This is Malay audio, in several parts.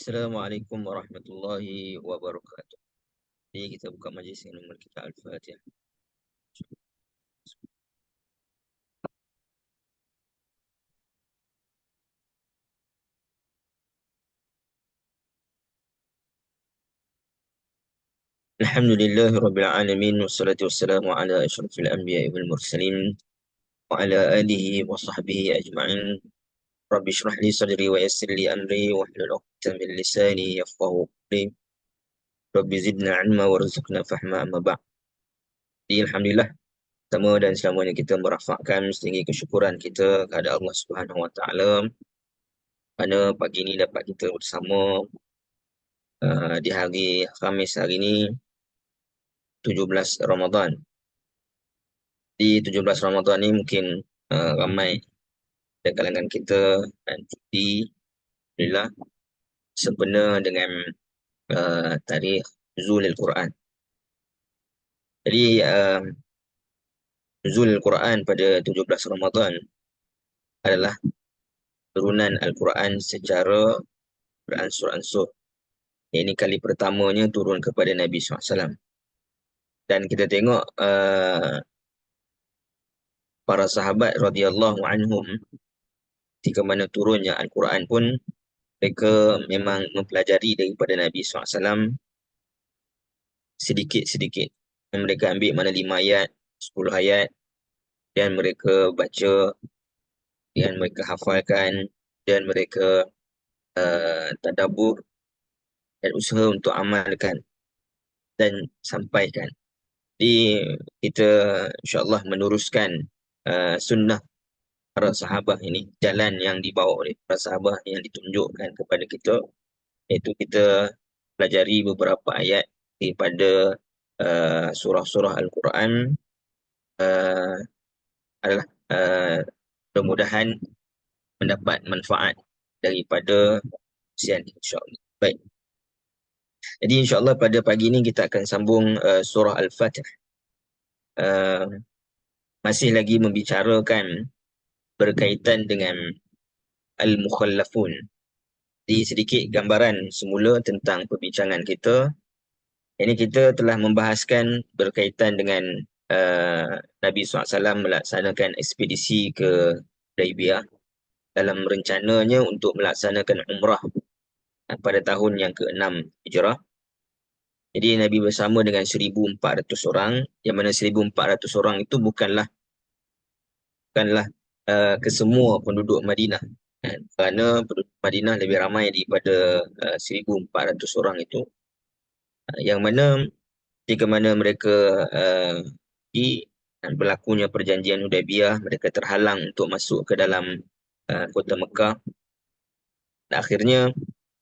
Assalamualaikum warahmatullahi wabarakatuh. Jadi kita buka majlis dengan nombor kita Al-Fatihah. Alhamdulillahi Rabbil Alamin. Wassalatu wassalamu ala ashrafil anbiya wal mursalin. Wa ala alihi wa sahbihi ajma'in. Rabbi shrah li sadri wa yassir li amri. Wa hlul 'uqdatam min lisani yafqahu qawli. Rabbi zidna ilma warzuqna fahma amma ba'd. Jadi Alhamdulillah, pertama dan selamanya kita merafakkan setinggi kesyukuran kita kepada Allah Subhanahu wa taala kerana pagi ini dapat kita bersama di hari Khamis hari ini 17 Ramadan. Di 17 Ramadan ni mungkin ramai dari kalangan kita nanti alhamdulillah sempena dengan tarikh nuzul Al-Quran. Jadi nuzul Al-Quran pada 17 Ramadan adalah turunan Al-Quran secara beransur-ansur. Ini kali pertamanya turun kepada Nabi SAW. Dan kita tengok para sahabat radhiyallahu anhum ketika mana turunnya Al-Quran pun mereka memang mempelajari daripada Nabi SAW sedikit-sedikit. Mereka ambil mana 5 ayat, 10 ayat dan mereka baca dan mereka hafalkan dan mereka tadabbur dan usaha untuk amalkan dan sampaikan. Jadi kita insyaAllah meneruskan sunnah para sahabat ini, jalan yang dibawa oleh para sahabat yang ditunjukkan kepada kita, iaitu kita pelajari beberapa ayat daripada surah-surah Al-Quran adalah mudah-mudahan mendapat manfaat daripada ujian insyaAllah. Baik. Jadi insyaAllah pada pagi ini kita akan sambung surah Al-Fatihah. Masih lagi membicarakan berkaitan dengan Al-Mukhallafun. Jadi sedikit gambaran semula tentang perbincangan kita. Ini kita telah membahaskan berkaitan dengan Nabi SAW melaksanakan ekspedisi ke Hudaibiyah dalam rencananya untuk melaksanakan umrah pada tahun yang ke-6 Hijrah. Jadi Nabi bersama dengan 1,400 orang, yang mana 1,400 orang itu bukanlah kesemua penduduk Madinah. Kerana penduduk Madinah lebih ramai daripada 1,400 orang itu. Yang mana ketika mana mereka dan berlakunya perjanjian Hudaibiyah, mereka terhalang untuk masuk ke dalam kota Mekah. Dan akhirnya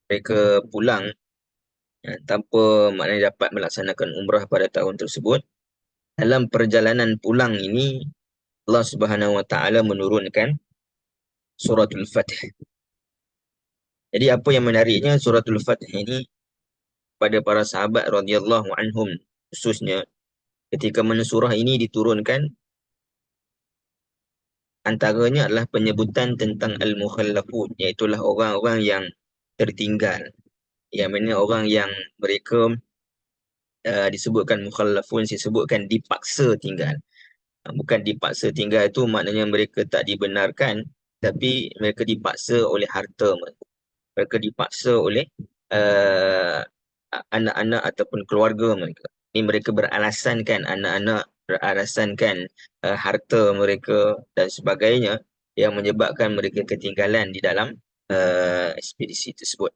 mereka pulang tanpa maknanya dapat melaksanakan umrah pada tahun tersebut. Dalam perjalanan pulang ini, Allah Subhanahu Wa Taala menurunkan suratul Fatih. Jadi apa yang menariknya, suratul Fatih ini pada para sahabat radhiyallahu anhum khususnya, ketika mana surah ini diturunkan, antaranya adalah penyebutan tentang al-mukhallafun, iaitulah orang-orang yang tertinggal. Yang mana orang yang mereka disebutkan mukhallafun, disebutkan dipaksa tinggal. Bukan dipaksa tinggal itu maknanya mereka tak dibenarkan, tapi mereka dipaksa oleh harta mereka. Mereka dipaksa oleh anak-anak ataupun keluarga mereka. Ini mereka beralasankan anak-anak, beralasankan harta mereka dan sebagainya yang menyebabkan mereka ketinggalan di dalam ekspedisi tersebut.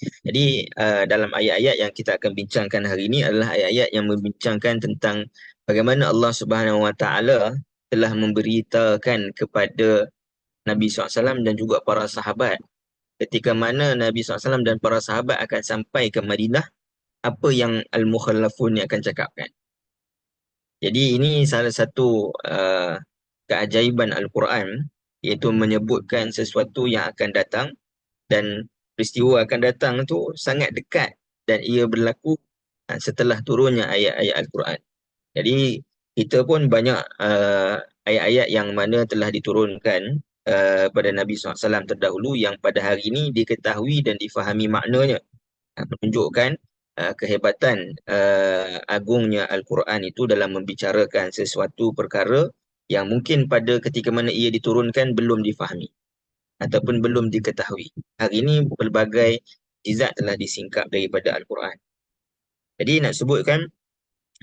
Jadi dalam ayat-ayat yang kita akan bincangkan hari ini adalah ayat-ayat yang membincangkan tentang bagaimana Allah Subhanahu Wa Taala telah memberitakan kepada Nabi SAW dan juga para sahabat ketika mana Nabi SAW dan para sahabat akan sampai ke Madinah, apa yang Al-Mukhallafun akan cakapkan. Jadi ini salah satu keajaiban Al-Quran, iaitu menyebutkan sesuatu yang akan datang, dan peristiwa akan datang tu sangat dekat dan ia berlaku setelah turunnya ayat-ayat Al-Quran. Jadi kita pun banyak ayat-ayat yang mana telah diturunkan pada Nabi SAW terdahulu yang pada hari ini diketahui dan difahami maknanya. Menunjukkan kehebatan agungnya Al-Quran itu dalam membicarakan sesuatu perkara yang mungkin pada ketika mana ia diturunkan belum difahami ataupun belum diketahui. Hari ini pelbagai mukjizat telah disingkap daripada Al-Quran. Jadi nak sebutkan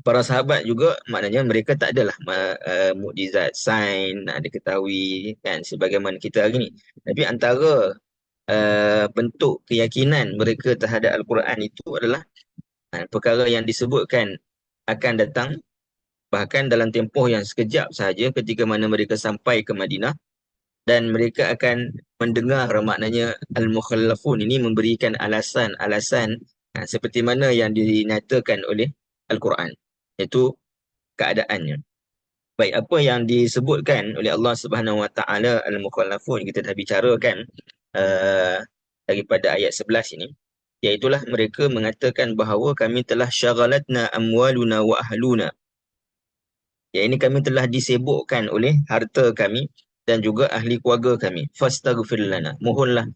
para sahabat juga maknanya mereka tak adalah mukjizat sains nak diketahui kan sebagaimana kita hari ini. Tapi antara bentuk keyakinan mereka terhadap Al-Quran itu adalah perkara yang disebutkan akan datang bahkan dalam tempoh yang sekejap sahaja ketika mana mereka sampai ke Madinah dan mereka akan mendengar maknanya Al-Mukhallafun ini memberikan alasan-alasan seperti mana yang dinyatakan oleh Al-Quran, iaitu keadaannya. Baik, apa yang disebutkan oleh Allah Subhanahu Wa Taala Al-Mukhallafun kita dah bicarakan daripada ayat 11 ini, iaitulah mereka mengatakan bahawa kami telah syaghalatna amwaluna wa ahluna. Ya, ini kami telah disibukkan oleh harta kami dan juga ahli keluarga kami. Fastaghfir lana. Mohonlah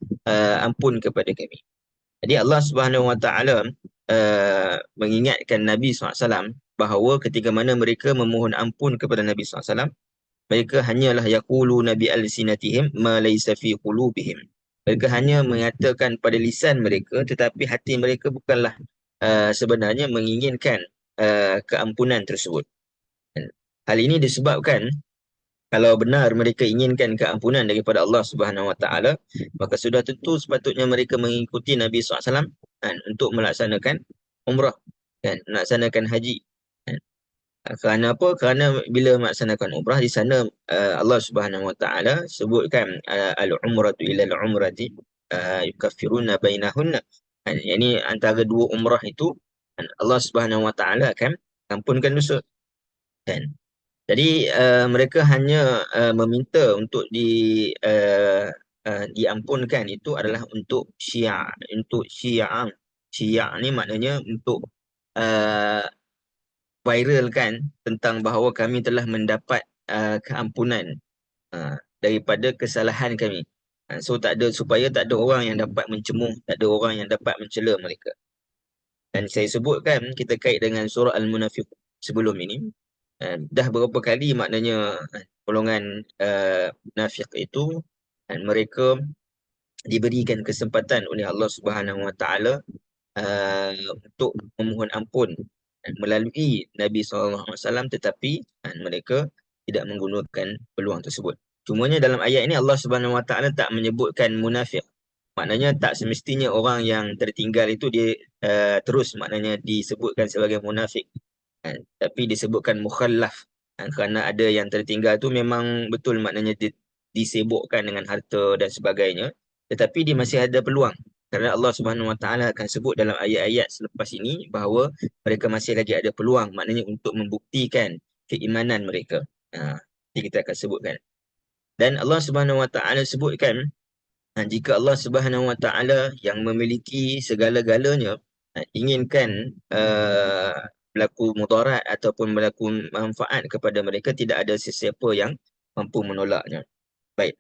ampun kepada kami. Jadi Allah Subhanahu Wa Taala mengingatkan Nabi SAW bahawa ketika mana mereka memohon ampun kepada Nabi SAW, mereka hanyalah yaqulu nabi alsinatihim ma laysa fi qulubihim. Mereka hanya mengatakan pada lisan mereka tetapi hati mereka bukanlah sebenarnya menginginkan keampunan tersebut. Hal ini disebabkan kalau benar mereka inginkan keampunan daripada Allah Subhanahu Wa Taala, maka sudah tentu sepatutnya mereka mengikuti Nabi SAW kan, untuk melaksanakan umrah kan, melaksanakan haji kan. Kerana apa? Kerana bila melaksanakan umrah di sana Allah Subhanahu Wa Taala sebutkan al-umratu ila al-umrati yukaffiruna bainahunna. Kan, ini antara dua umrah itu kan, Allah Subhanahu Wa Taala akan ampunkan dosa kan. Jadi mereka hanya meminta untuk diampunkan itu adalah untuk syiah, untuk syiah. Syiah ni maknanya untuk uh, viralkan tentang bahawa kami telah mendapat keampunan daripada kesalahan kami. So tak ada, supaya tak ada orang yang dapat mencemuh, tak ada orang yang dapat mencela mereka. Dan saya sebutkan kita kait dengan surah Al-Munafiq sebelum ini. Dah berapa kali maknanya golongan munafik itu mereka diberikan kesempatan oleh Allah Subhanahu Wa Taala untuk memohon ampun melalui Nabi SAW, tetapi mereka tidak menggunakan peluang tersebut. Cumanya dalam ayat ini Allah Subhanahu Wa Taala tak menyebutkan munafik. Maknanya tak semestinya orang yang tertinggal itu dia terus maknanya disebutkan sebagai munafik. Tapi disebutkan mukhallaf kerana ada yang tertinggal tu memang betul maknanya disibukkan dengan harta dan sebagainya, tetapi dia masih ada peluang kerana Allah Subhanahu Wa Taala akan sebut dalam ayat-ayat selepas ini bahawa mereka masih lagi ada peluang maknanya untuk membuktikan keimanan mereka. Nanti kita akan sebutkan. Dan Allah Subhanahu Wa Taala sebutkan jika Allah Subhanahu Wa Taala yang memiliki segala-galanya inginkan berlaku mudarat ataupun berlaku manfaat kepada mereka, tidak ada sesiapa yang mampu menolaknya. Baik.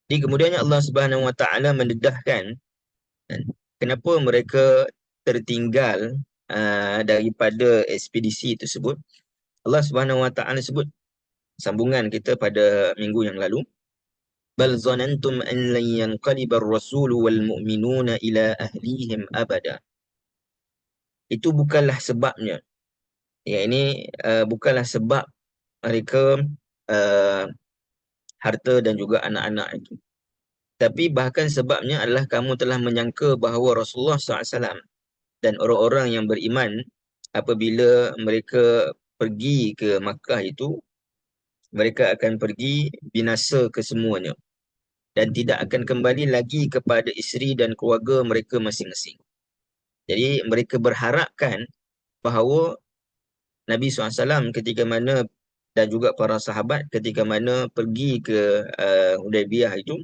Jadi kemudiannya Allah Subhanahu Wa Taala mendedahkan kenapa mereka tertinggal daripada ekspedisi tersebut. Allah Subhanahu Wa Taala sebut sambungan kita pada minggu yang lalu. Bal zanantum an lan yanqaliba ar-rasul wal mu'minuna ila ahlihim abada. Itu bukanlah sebabnya. Ya, ini bukanlah sebab mereka harta dan juga anak-anak itu. Tapi bahkan sebabnya adalah kamu telah menyangka bahawa Rasulullah SAW dan orang-orang yang beriman apabila mereka pergi ke Makkah itu, mereka akan pergi binasa kesemuanya dan tidak akan kembali lagi kepada isteri dan keluarga mereka masing-masing. Jadi mereka berharapkan bahawa Nabi SAW ketika mana dan juga para sahabat ketika mana pergi ke Hudaybiyah itu,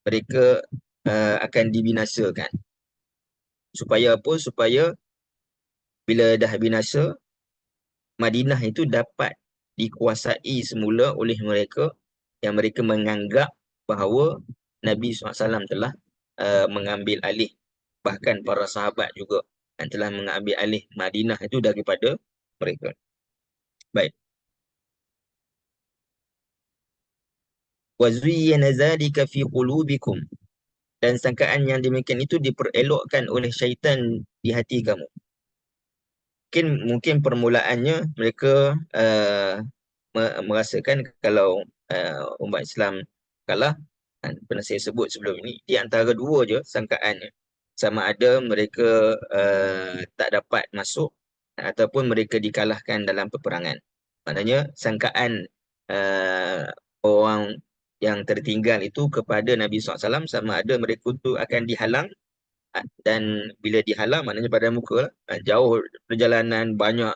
mereka akan dibinasakan. Supaya apa? Supaya bila dah binasa, Madinah itu dapat dikuasai semula oleh mereka yang mereka menganggap bahawa Nabi SAW telah mengambil alih, bahkan para sahabat juga yang telah mengambil alih Madinah itu daripada mereka. Baik. Wa zuyyina dzalika fi qulubikum, dan sangkaan yang demikian itu diperelokkan oleh syaitan di hati kamu. Mungkin permulaannya mereka merasakan kalau umat Islam kalah, pernah saya sebut sebelum ini, di antara dua je sangkaannya. Sama ada mereka tak dapat masuk ataupun mereka dikalahkan dalam peperangan. Maknanya sangkaan orang yang tertinggal itu kepada Nabi SAW sama ada mereka itu akan dihalang, dan bila dihalang maknanya pada muka lah. Jauh perjalanan, banyak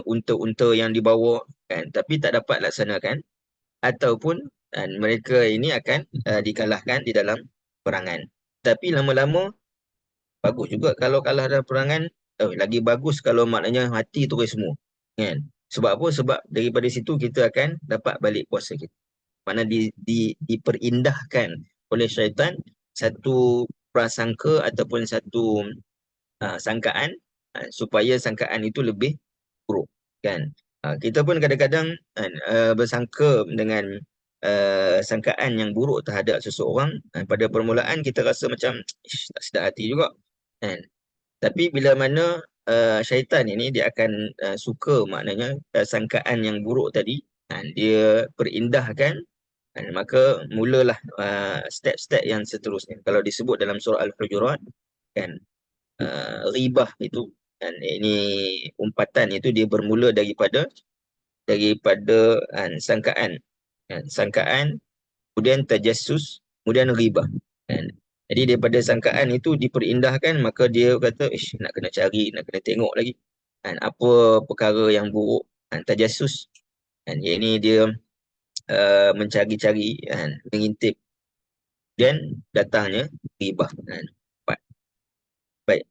unta-unta yang dibawa kan, tapi tak dapat laksanakan, ataupun mereka ini akan dikalahkan di dalam perangan. Tapi lama-lama bagus juga kalau kalah dalam perangan, lagi bagus kalau maknanya hati terus semua kan. Sebab apa? Sebab daripada situ kita akan dapat balik puasa kita. Mana diperindahkan oleh syaitan satu prasangka ataupun satu sangkaan supaya sangkaan itu lebih buruk kan. Kita pun kadang-kadang bersangka dengan sangkaan yang buruk terhadap seseorang. Pada permulaan kita rasa macam tak sedap hati juga kan. Tapi bila mana syaitan ini dia akan suka maknanya sangkaan yang buruk tadi, dia perindahkan, maka mulalah step-step yang seterusnya. Kalau disebut dalam surah Al-Hujurat kan, ribah itu, dan ini umpatan itu dia bermula daripada sangkaan, sangkaan, kemudian tajassus, kemudian ribah kan. Jadi daripada sangkaan itu diperindahkan, maka dia kata nak kena cari, nak kena tengok lagi kan, apa perkara yang buruk, tajassus kan, ini dia mencari-cari kan, mengintip, dan datangnya ribah kan. Baik.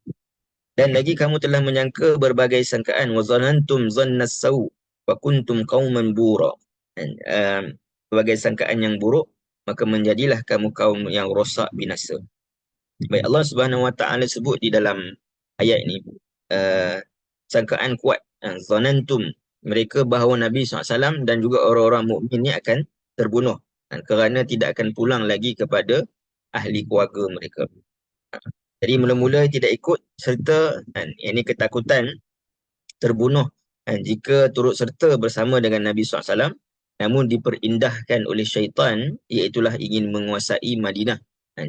Dan lagi kamu telah menyangka berbagai sangkaan, wa zanantum zannas sau wa kuntum qauman bura. Berbagai sangkaan yang buruk, maka menjadilah kamu kaum yang rosak, binasa. Baik, Allah Subhanahu Wa Taala sebut di dalam ayat ini sangkaan kuat, zanantum, mereka bahawa Nabi SAW dan juga orang-orang mukmin ini akan terbunuh kerana tidak akan pulang lagi kepada ahli keluarga mereka. Jadi mula-mula tidak ikut serta, ini ketakutan terbunuh jika turut serta bersama dengan Nabi SAW, namun diperindahkan oleh syaitan, iaitulah ingin menguasai Madinah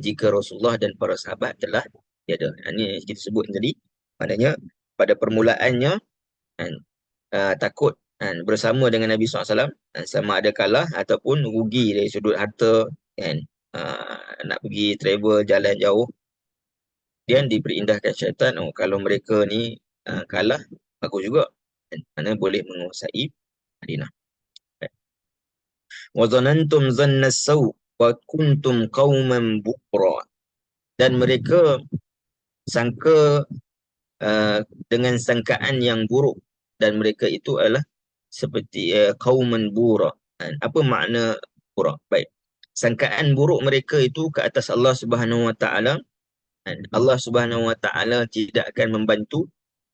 jika Rasulullah dan para sahabat telah tiada. Ini kita sebut tadi, maknanya pada permulaannya takut bersama dengan Nabi SAW, sama ada kalah ataupun rugi dari sudut harta kan, nak pergi travel jalan jauh, dan diperindahkan syaitan, kalau mereka ni kalah, bagus juga, mana boleh menguasai Madinah. Wa zanantum zannas sau wa kuntum qauman bukra, dan mereka sangka dengan sangkaan yang buruk, dan mereka itu adalah seperti qauman bura. Apa makna bura? Baik, sangkaan buruk mereka itu ke atas Allah Subhanahu Wa Taala. Allah Subhanahu Wa Taala tidak akan membantu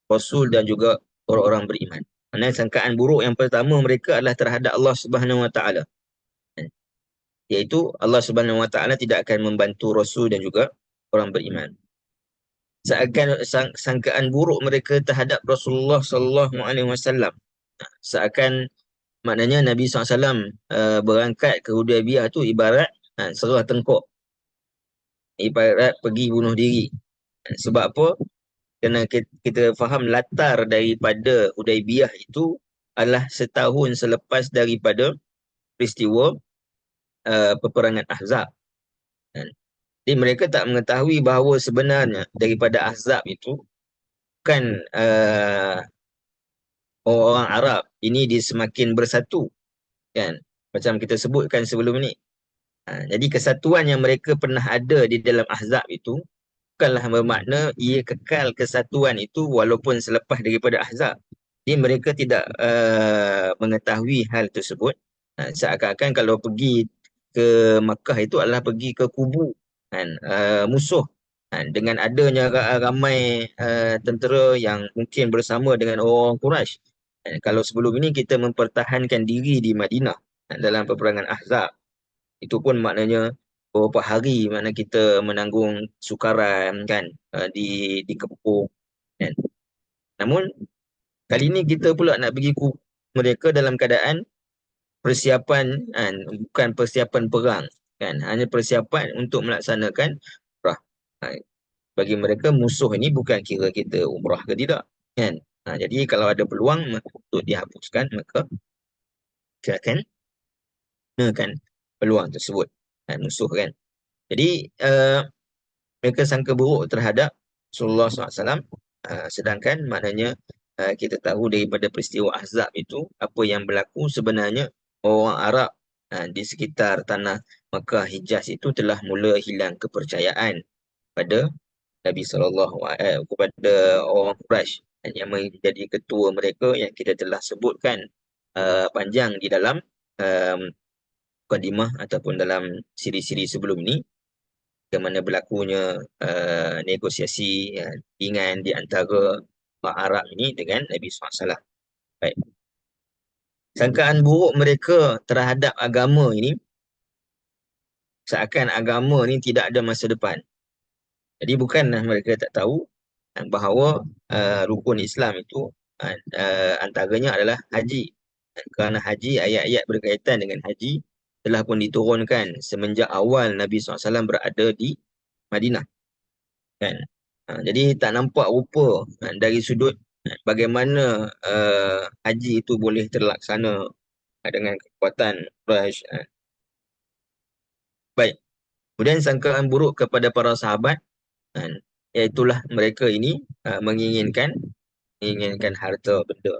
Rasul dan juga orang-orang beriman. Kerana sangkaan buruk yang pertama mereka adalah terhadap Allah Subhanahu Wa Taala, iaitu Allah Subhanahu Wa Taala tidak akan membantu Rasul dan juga orang beriman. Seakan sangkaan buruk mereka terhadap Rasulullah Sallallahu Alaihi Wasallam, seakan maknanya Nabi SAW berangkat ke Hudaybiyah tu ibarat serah tengkok, ibarat pergi bunuh diri. Sebab apa? Kerana kita faham latar daripada Hudaybiyah itu adalah setahun selepas daripada peristiwa peperangan Ahzab. Jadi mereka tak mengetahui bahawa sebenarnya daripada Ahzab itu bukan orang Arab ini dia semakin bersatu kan, macam kita sebutkan sebelum ini. Jadi kesatuan yang mereka pernah ada di dalam Ahzab itu bukanlah bermakna ia kekal kesatuan itu walaupun selepas daripada Ahzab. Jadi mereka tidak mengetahui hal tersebut. Seakan-akan kalau pergi ke Makkah itu adalah pergi ke kubu kan, musuh. Dengan adanya ramai tentera yang mungkin bersama dengan orang Quraisy. Kalau sebelum ini kita mempertahankan diri di Madinah dalam peperangan Ahzab, itu pun maknanya beberapa hari mana kita menanggung sukaran kan, dikepung kan. Namun kali ini kita pula nak pergi mereka dalam keadaan persiapan kan, bukan persiapan perang kan, hanya persiapan untuk melaksanakan umrah. Bagi mereka musuh ini bukan kira kita umrah ke tidak kan. Jadi kalau ada peluang untuk dihapuskan, maka silakan gunakan peluang tersebut musuh kan. Jadi mereka sangka buruk terhadap Rasulullah SAW, sedangkan maknanya kita tahu daripada peristiwa Ahzab itu, apa yang berlaku sebenarnya, orang Arab di sekitar tanah Makkah Hijaz itu telah mula hilang kepercayaan pada Nabi kepada orang Quraisy yang menjadi ketua mereka yang kita telah sebutkan panjang di dalam um, mukadimah ataupun dalam siri-siri sebelum ini, ke mana berlakunya negosiasi ringan di antara orang Arab ini dengan Nabi SAW. Baik. Sangkaan buruk mereka terhadap agama ini, seakan agama ini tidak ada masa depan. Jadi bukanlah mereka tak tahu bahawa rukun Islam itu antaranya adalah haji. Kerana haji, ayat-ayat berkaitan dengan haji telah pun diturunkan semenjak awal Nabi SAW berada di Madinah. Kan? Jadi tak nampak rupa dari sudut bagaimana haji itu boleh terlaksana dengan kekuatan Quraisy. Baik. Kemudian sangkaan buruk kepada para sahabat, iaitulah mereka ini menginginkan harta benda.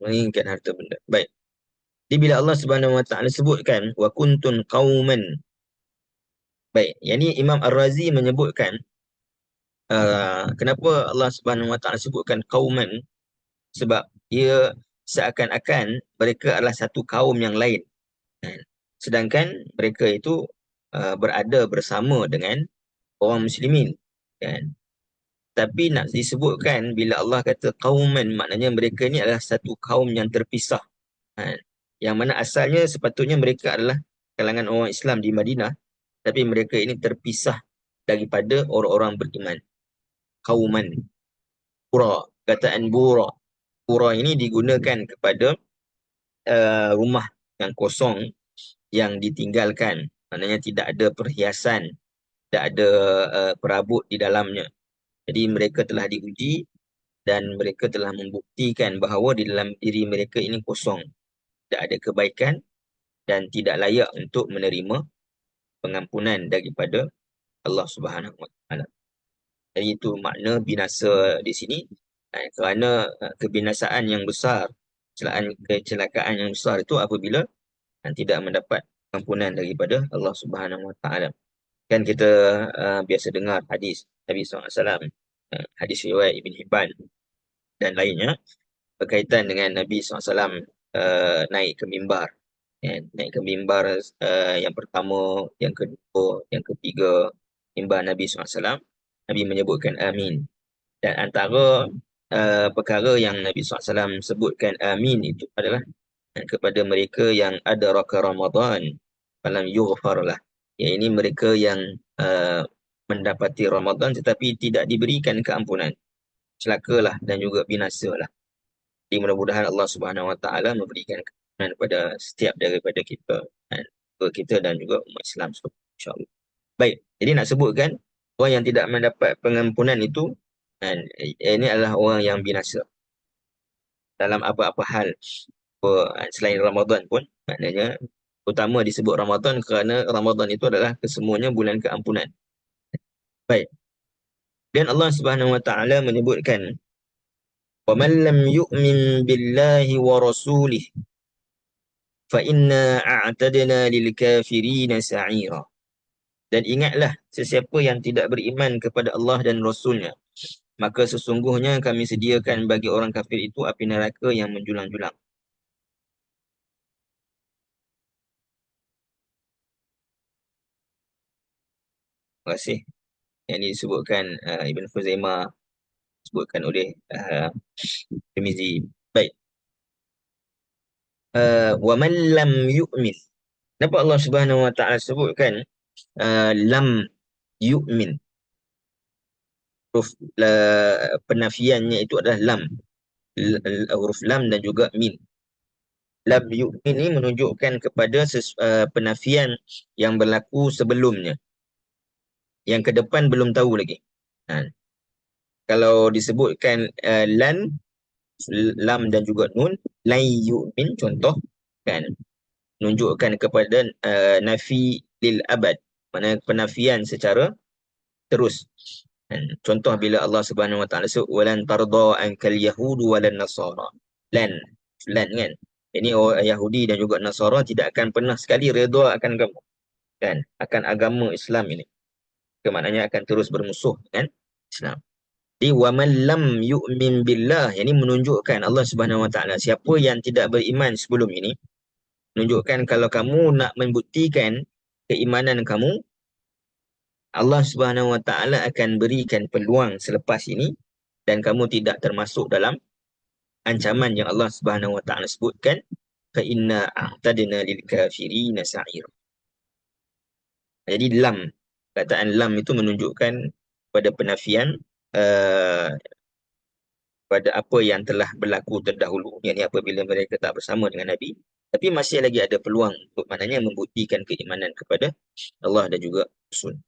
Menginginkan harta benda. Baik. Jadi bila Allah Subhanahu Wa Taala sebutkan wa kuntun qauman. Baik, yang ini Imam Ar-Razi menyebutkan kenapa Allah Subhanahu Wa Taala sebutkan qauman, sebab ia seakan-akan mereka adalah satu kaum yang lain. Sedangkan mereka itu berada bersama dengan orang muslimin kan. Tapi nak disebutkan bila Allah kata qauman, maknanya mereka ni adalah satu kaum yang terpisah. Yang mana asalnya sepatutnya mereka adalah kalangan orang Islam di Madinah, tapi mereka ini terpisah daripada orang-orang beriman. Qauman. Qura, kataan bura. Qura ini digunakan kepada rumah yang kosong, yang ditinggalkan. Maknanya tidak ada perhiasan, tidak ada perabot di dalamnya. Jadi mereka telah diuji dan mereka telah membuktikan bahawa di dalam diri mereka ini kosong. Tidak ada kebaikan dan tidak layak untuk menerima pengampunan daripada Allah Subhanahu Wa Taala. Jadi itu makna binasa di sini, kerana kebinasaan yang besar, kecelakaan yang besar itu apabila tidak mendapat ampunan daripada Allah Subhanahu Wa Taala. Kan kita biasa dengar hadis Nabi SAW, hadis riwayat Ibn Hibban dan lainnya, berkaitan dengan Nabi SAW naik ke mimbar. Naik ke mimbar yang pertama, yang kedua, yang ketiga, mimbar Nabi SAW, Nabi menyebutkan amin. Dan antara perkara yang Nabi SAW sebutkan amin itu adalah kepada mereka yang ada raka Ramadan falam yughfar lah. Ya, ini mereka yang mendapati Ramadan tetapi tidak diberikan keampunan. Celakalah dan juga binasalah. Jadi mudah-mudahan Allah Subhanahu Wa Taala memberikan keampunan kepada setiap daripada kita dan juga umat Islam, insya-Allah. Baik, jadi nak sebutkan orang yang tidak mendapat pengampunan itu, ini adalah orang yang binasa dalam apa-apa hal. Selain Ramadan pun, maknanya utama disebut Ramadan kerana Ramadan itu adalah kesemuanya bulan keampunan. Baik. Dan Allah Subhanahu Wa Taala menyebutkan wa man lam yu'min billahi wa rasulih fa inna a'tadna lil kafirina sa'ira. Dan ingatlah, sesiapa yang tidak beriman kepada Allah dan Rasulnya, maka sesungguhnya kami sediakan bagi orang kafir itu api neraka yang menjulang-julang. Terima kasih. Yang ini disebutkan Ibn Khuzaimah, disebutkan oleh Tirmizi. Baik. Wa man lam yu'min. Kenapa Allah Subhanahu Wa Taala sebutkan lam yu'min? Huruf penafiannya itu adalah lam. Huruf lam dan juga min. Lam yu'min ini menunjukkan kepada penafian yang berlaku sebelumnya. Yang ke depan belum tahu lagi. Kalau disebutkan lan, lam dan juga nun, lan yu'min, contoh kan, menunjukkan kepada nafi lil abad, mana penafian secara terus. Contoh bila Allah Subhanahu Wa Taala sebut walan tarda ankal yahudu walan nasara. Lan kan. Ini orang Yahudi dan juga Nasara tidak akan pernah sekali redha akan kamu, kan, akan agama Islam ini. Maknanya akan terus bermusuh kan Islam. Jadi wa man lam yu'min billah, yang ini menunjukkan Allah Subhanahu Wa Taala, siapa yang tidak beriman sebelum ini, menunjukkan kalau kamu nak membuktikan keimanan kamu, Allah Subhanahu Wa Taala akan berikan peluang selepas ini dan kamu tidak termasuk dalam ancaman yang Allah Subhanahu Wa Taala sebutkan, fa inna a'tadna lil kafirina sa'ir. Jadi lam, kataan lam itu menunjukkan pada penafian pada apa yang telah berlaku terdahulu, yakni apabila mereka tak bersama dengan Nabi, tapi masih lagi ada peluang untuk maknanya membuktikan keimanan kepada Allah dan juga Rasul.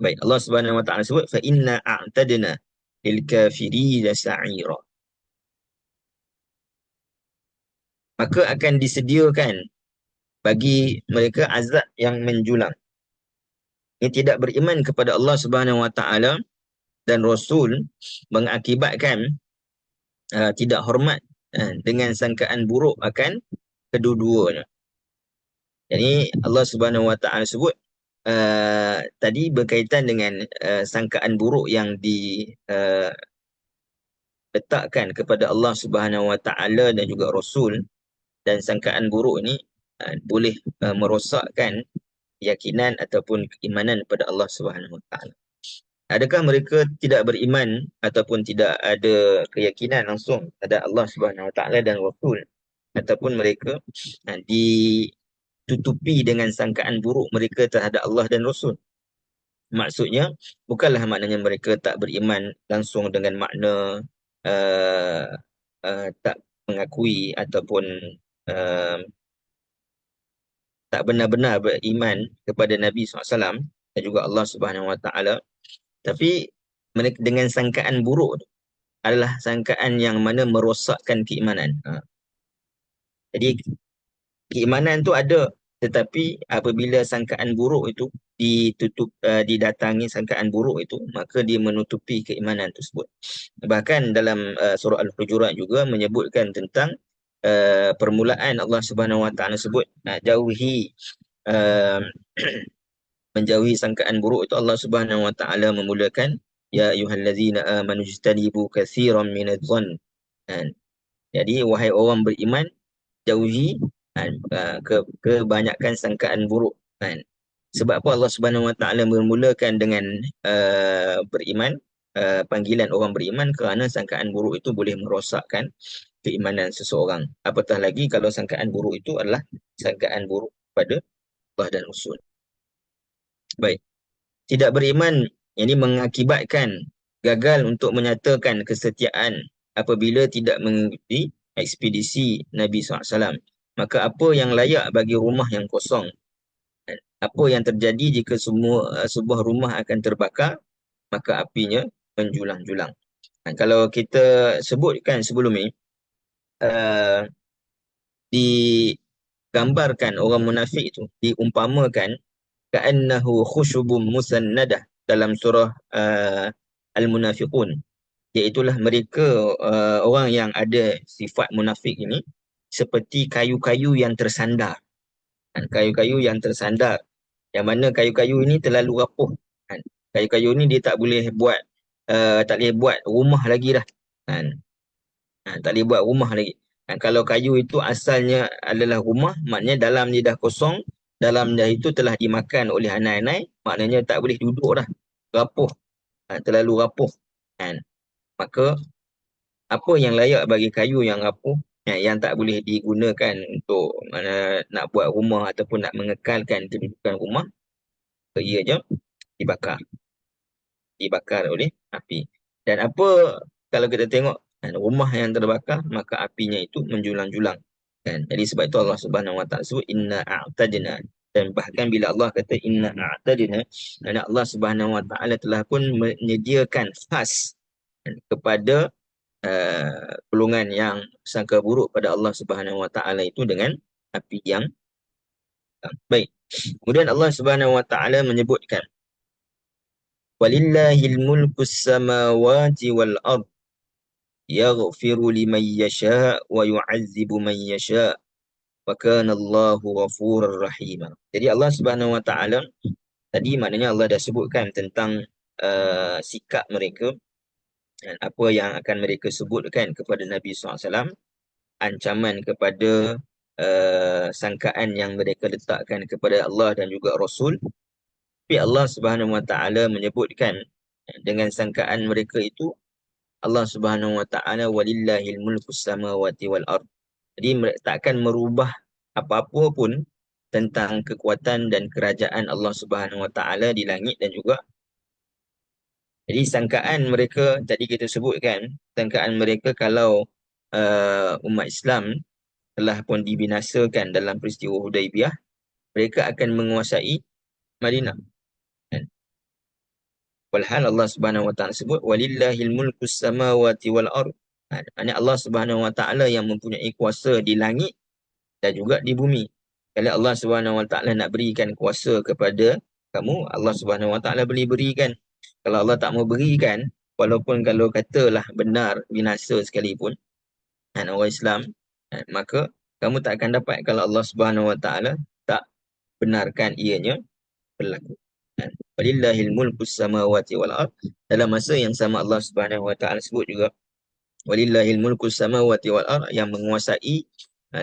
Baik, Allah Subhanahu Wa Taala sebut fa inna a'tadna lil kafirina sa'ira. Maka akan disediakan bagi mereka azab yang menjulang. Yang tidak beriman kepada Allah Subhanahu Wa Taala dan Rasul mengakibatkan tidak hormat dengan sangkaan buruk akan kedua-duanya. Jadi Allah Subhanahu Wa Taala sebut tadi berkaitan dengan sangkaan buruk yang diletakkan kepada Allah Subhanahu Wa Taala dan juga Rasul, dan sangkaan buruk ini boleh merosakkan keyakinan ataupun keimanan pada Allah Subhanahu Wa Taala. Adakah mereka tidak beriman ataupun tidak ada keyakinan langsung pada Allah Subhanahu Wa Taala dan Rasul, ataupun mereka ditutupi dengan sangkaan buruk mereka terhadap Allah dan Rasul? Maksudnya bukanlah maknanya mereka tak beriman langsung dengan makna tak mengakui ataupun tak benar-benar beriman kepada Nabi SAW dan juga Allah Subhanahu Wa Taala, tapi mereka dengan sangkaan buruk adalah sangkaan yang mana merosakkan keimanan. Jadi keimanan tu ada, tetapi apabila sangkaan buruk itu didatangi sangkaan buruk itu, maka dia menutupi keimanan tersebut. Bahkan dalam surah Al-Hujurat juga menyebutkan tentang permulaan Allah Subhanahu Wa Taala sebut jauhi menjauhi sangkaan buruk itu. Allah Subhanahu Wa Taala memulakan ya ayyuhallazina amanu ijtanibu katsiran minadh-dhann. Jadi wahai orang beriman, jauhi kebanyakan sangkaan buruk. Sebab apa Allah Subhanahu Wa Taala memulakan dengan beriman, panggilan orang beriman, kerana sangkaan buruk itu boleh merosakkan keimanan seseorang. Apatah lagi kalau sangkaan buruk itu adalah sangkaan buruk pada Allah dan Rasul. Baik. Tidak beriman ini mengakibatkan gagal untuk menyatakan kesetiaan apabila tidak mengikuti ekspedisi Nabi SAW. Maka apa yang layak bagi rumah yang kosong? Apa yang terjadi jika sebuah rumah akan terbakar? Maka apinya menjulang-julang. Kalau kita sebutkan sebelum ini, digambarkan orang munafik itu, diumpamakan ka'annahu khusyubun musannadah dalam surah Al-Munafiqun. Iaitulah mereka orang yang ada sifat munafik ini seperti kayu-kayu yang tersandar. Kayu-kayu yang tersandar, yang mana kayu-kayu ini terlalu rapuh. Kayu-kayu ini dia tak boleh buat tak boleh buat rumah lagi dah. Kan? Tak boleh buat rumah lagi. Kalau kayu itu asalnya adalah rumah, maknanya dalam dia dah kosong, dalam dia itu telah dimakan oleh anai-anai, maknanya tak boleh duduk dah. Rapuh. Terlalu rapuh. Kan? Maka apa yang layak bagi kayu yang rapuh, yang tak boleh digunakan untuk mana nak buat rumah ataupun nak mengekalkan kedudukan rumah, ia je dibakar. Dibakar oleh api. Dan apa kalau kita tengok rumah yang terbakar, maka apinya itu menjulang-julang. Kan? Jadi sebab itu Allah Subhanahu Wa Taala sebut inna a'tadna, dan bahkan bila Allah kata inna a'tadna, dan Allah Subhanahu Wa Taala telah pun menyediakan fas kepada golongan yang sangka buruk pada Allah Subhanahu Wa Taala itu dengan api yang baik. Kemudian Allah Subhanahu Wa Taala menyebutkan walillahil mulkus samawati wal ard yaghfiru liman yasha wa yu'azzibu man yasha wa kana Allahu ghafurur rahim. Jadi Allah Subhanahu Wa Taala tadi maknanya Allah dah sebutkan tentang sikap mereka dan apa yang akan mereka sebutkan kepada Nabi SAW, ancaman kepada sangkaan yang mereka letakkan kepada Allah dan juga Rasul. Tapi Allah Subhanahu Wa Taala menyebutkan dengan sangkaan mereka itu, Allah Subhanahu Wa Taala walillahil mulkus samawati wal ard. Jadi tak akan merubah apa-apa pun tentang kekuatan dan kerajaan Allah Subhanahu Wa Taala di langit dan juga. Jadi sangkaan mereka tadi kita sebutkan, sangkaan mereka kalau umat Islam telah pun dibinasakan dalam peristiwa Hudaibiyah, mereka akan menguasai Madinah. Walhal Allah Subhanahu Wa Taala sebut walillahil mulkus samawati wal ard. Maksudnya Allah Subhanahu Wa Taala yang mempunyai kuasa di langit dan juga di bumi. Kalau Allah Subhanahu Wa Taala nak berikan kuasa kepada kamu, Allah Subhanahu Wa Taala boleh berikan. Kalau Allah tak mau berikan, walaupun kalau katalah benar binasa sekalipun, orang Islam, maka kamu tak akan dapat kalau Allah Subhanahu Wa Taala tak benarkan ianya berlaku. Walillahil mulkus samawati wal ard. Dalam masa yang sama Allah Subhanahu Wa Taala sebut juga walillahil mulkus samawati wal ard, yang menguasai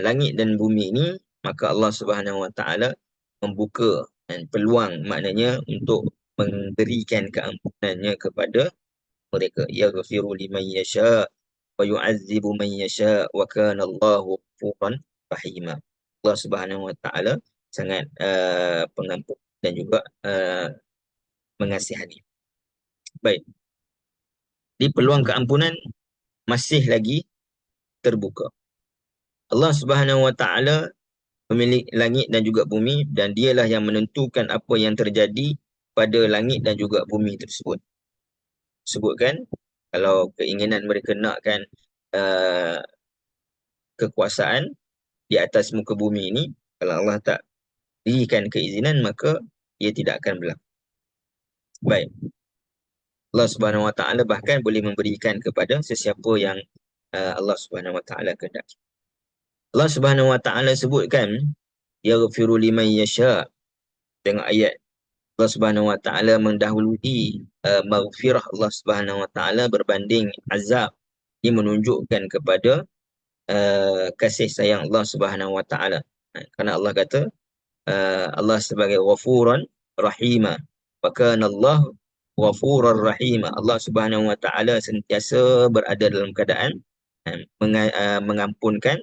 langit dan bumi ini, maka Allah Subhanahu Wa Taala membuka peluang, maknanya untuk memberikan keampunannya kepada mereka. Yaghfiru liman yasha wa yu'azzibu man yasha wa kana Allahu ghafuran rahima. Allah Subhanahu Wa Taala sangat pengampun dan juga mengasihani. Baik. Di peluang keampunan masih lagi terbuka. Allah Subhanahu Wa Taala pemilik langit dan juga bumi, dan dialah yang menentukan apa yang terjadi pada langit dan juga bumi tersebut. Sebutkan kalau keinginan mereka nakkan kekuasaan di atas muka bumi ini, kalau Allah tak berikan keizinan, maka ia tidak akan berlaku. Baik. Allah Subhanahu Wa Taala bahkan boleh memberikan kepada sesiapa yang Allah Subhanahu Wa Taala kehendaki. Allah Subhanahu Wa Taala sebutkan yaghfiru liman yasha. Tengok ayat, Allah Subhanahu Wa Taala mendahului maghfirah Allah Subhanahu Wa Taala berbanding azab. Ini menunjukkan kepada kasih sayang Allah Subhanahu Wa Taala. Kerana Allah kata Allah sebagai ghafuran rahima. Wa kana Allah ghafuran rahima. Allah Subhanahu Wa Taala sentiasa berada dalam keadaan mengampunkan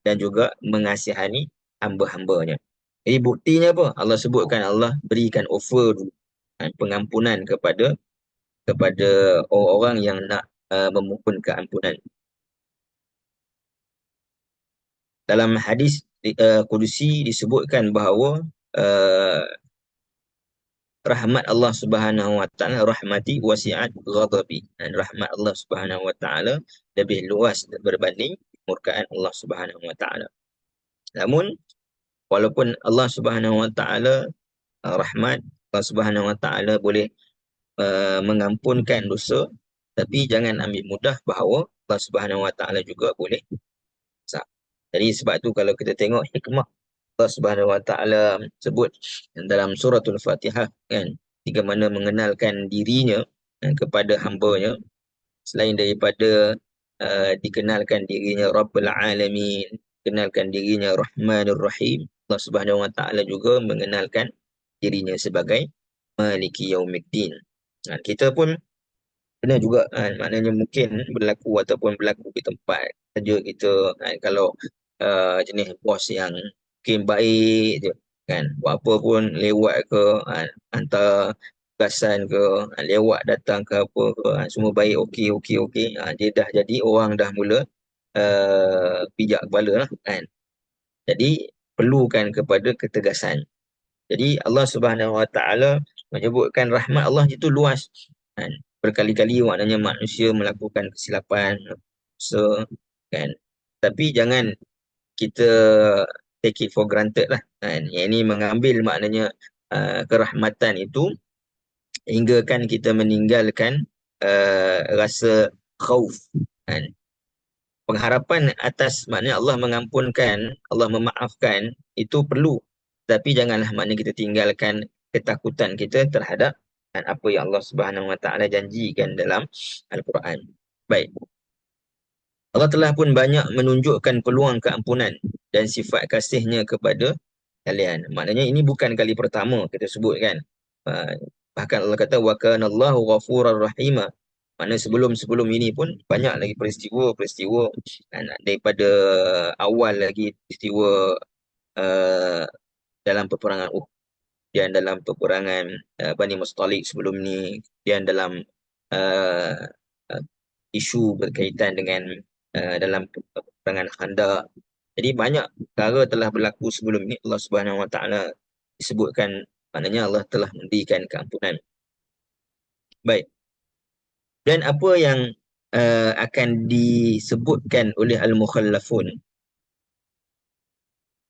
dan juga mengasihani hamba-hambanya. Jadi buktinya apa? Allah sebutkan Allah berikan offer pengampunan kepada orang-orang yang nak memohon keampunan. Dalam hadis Qudusi disebutkan bahawa rahmat Allah Subhanahu Wa Taala, rahmati wasi'at ghadabi. Dan rahmat Allah Subhanahu Wa Taala lebih luas berbanding murkaan Allah Subhanahu Wa Taala. Namun walaupun Allah Subhanahu Wa Taala rahmat, Allah Subhanahu Wa Taala boleh mengampunkan dosa, tapi jangan ambil mudah bahawa Allah Subhanahu Wa Taala juga boleh azab. Jadi sebab tu kalau kita tengok hikmah Allah Subhanahu Wa Taala sebut dalam suratul Fatihah kan, jika mana mengenalkan dirinya kepada hamba-Nya selain daripada dikenalkan dirinya Rabbul Alamin, kenalkan dirinya Rahmanur Rahim. Allah Subhanahu Wa Taala juga mengenalkan dirinya sebagai Maliki Yaumiddin. Kita pun kena juga, maknanya mungkin berlaku ataupun berlaku di tempat kerja kita, kalau jenis bos yang mungkin baik je kan, buat apa pun lewat ke, hantar tugasan ke, lewat datang ke apa ke, semua baik, okey okey okey, dia dah jadi orang dah mula pijak kepala lah kan. Jadi perlukan kepada ketegasan. Jadi Allah Subhanahu Wa Taala menyebutkan rahmat Allah itu luas kan. Berkali-kali maknanya manusia melakukan kesilapan, kan. Tapi jangan kita take it for granted lah kan. Yang ini mengambil maknanya kerahmatan itu hingga kan kita meninggalkan rasa khauf kan. Pengharapan atas maknanya Allah mengampunkan, Allah memaafkan itu perlu. Tapi janganlah maknanya kita tinggalkan ketakutan kita terhadap apa yang Allah Subhanahu Wa Taala janjikan dalam Al-Quran. Baik. Allah telah pun banyak menunjukkan peluang keampunan dan sifat kasih-Nya kepada kalian. Maknanya ini bukan kali pertama kita sebut kan. Bahkan Allah kata wa kana Allahu ghafurar rahima. Mana sebelum-sebelum ini pun banyak lagi peristiwa-peristiwa daripada awal lagi peristiwa dalam peperangan Uhud, dan dalam peperangan Bani Mustalik sebelum ni, dan dalam uh, uh, isu berkaitan dengan dalam peperangan Khandaq. Jadi banyak perkara telah berlaku sebelum ni. Allah Subhanahu Wa Taala disebutkan, maknanya Allah telah memberikan keampunan. Baik. Dan apa yang akan disebutkan oleh al-mukhallafun,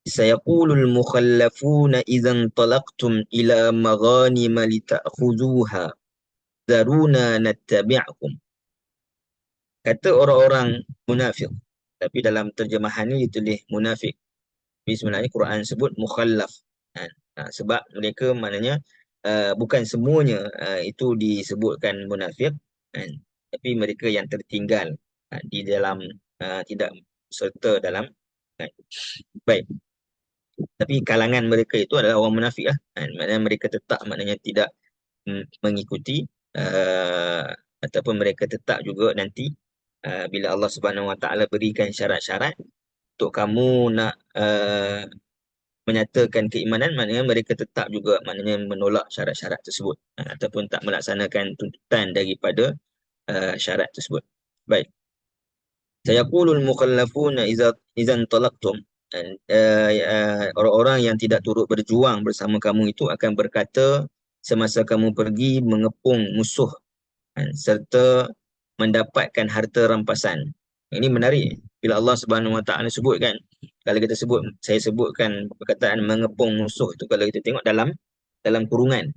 sayaqulul mukhallafuna idzan talaqtum ila maghanima lita'khuzuha daruna nattabi'akum. Kata orang-orang munafik, tapi dalam terjemahan ni ditulis munafik, tapi sebenarnya Quran sebut mukhallaf kan. Sebab mereka maknanya bukan semuanya itu disebutkan munafik kan, tapi mereka yang tertinggal di dalam tidak serta dalam kan. Baik, tapi kalangan mereka itu adalah orang munafik lah kan. Maknanya mereka tetap maknanya tidak mengikuti ataupun mereka tetap juga nanti bila Allah Subhanahu Wa Taala berikan syarat-syarat untuk kamu nak menyatakan keimanan, maknanya mereka tetap juga maknanya menolak syarat-syarat tersebut ataupun tak melaksanakan tuntutan daripada syarat tersebut. Baik. Sayaqulul mukhallafuna idzan talaqtum, orang-orang yang tidak turut berjuang bersama kamu itu akan berkata semasa kamu pergi mengepung musuh serta mendapatkan harta rampasan. Ini menarik bila Allah Subhanahu Wa Taala sebutkan. Kalau kita saya sebutkan perkataan mengepung musuh itu, kalau kita tengok dalam kurungan.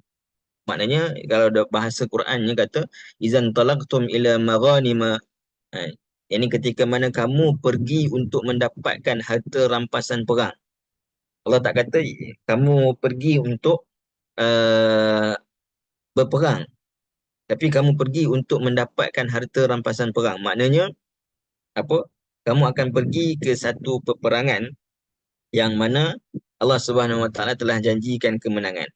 Maknanya kalau ada bahasa Qurannya kata izan talaqtum ila maghanima. Ini ketika mana kamu pergi untuk mendapatkan harta rampasan perang. Allah tak kata kamu pergi untuk berperang, tapi kamu pergi untuk mendapatkan harta rampasan perang. Maknanya apa? Kamu akan pergi ke satu peperangan yang mana Allah Subhanahu Wa Taala telah janjikan kemenangan.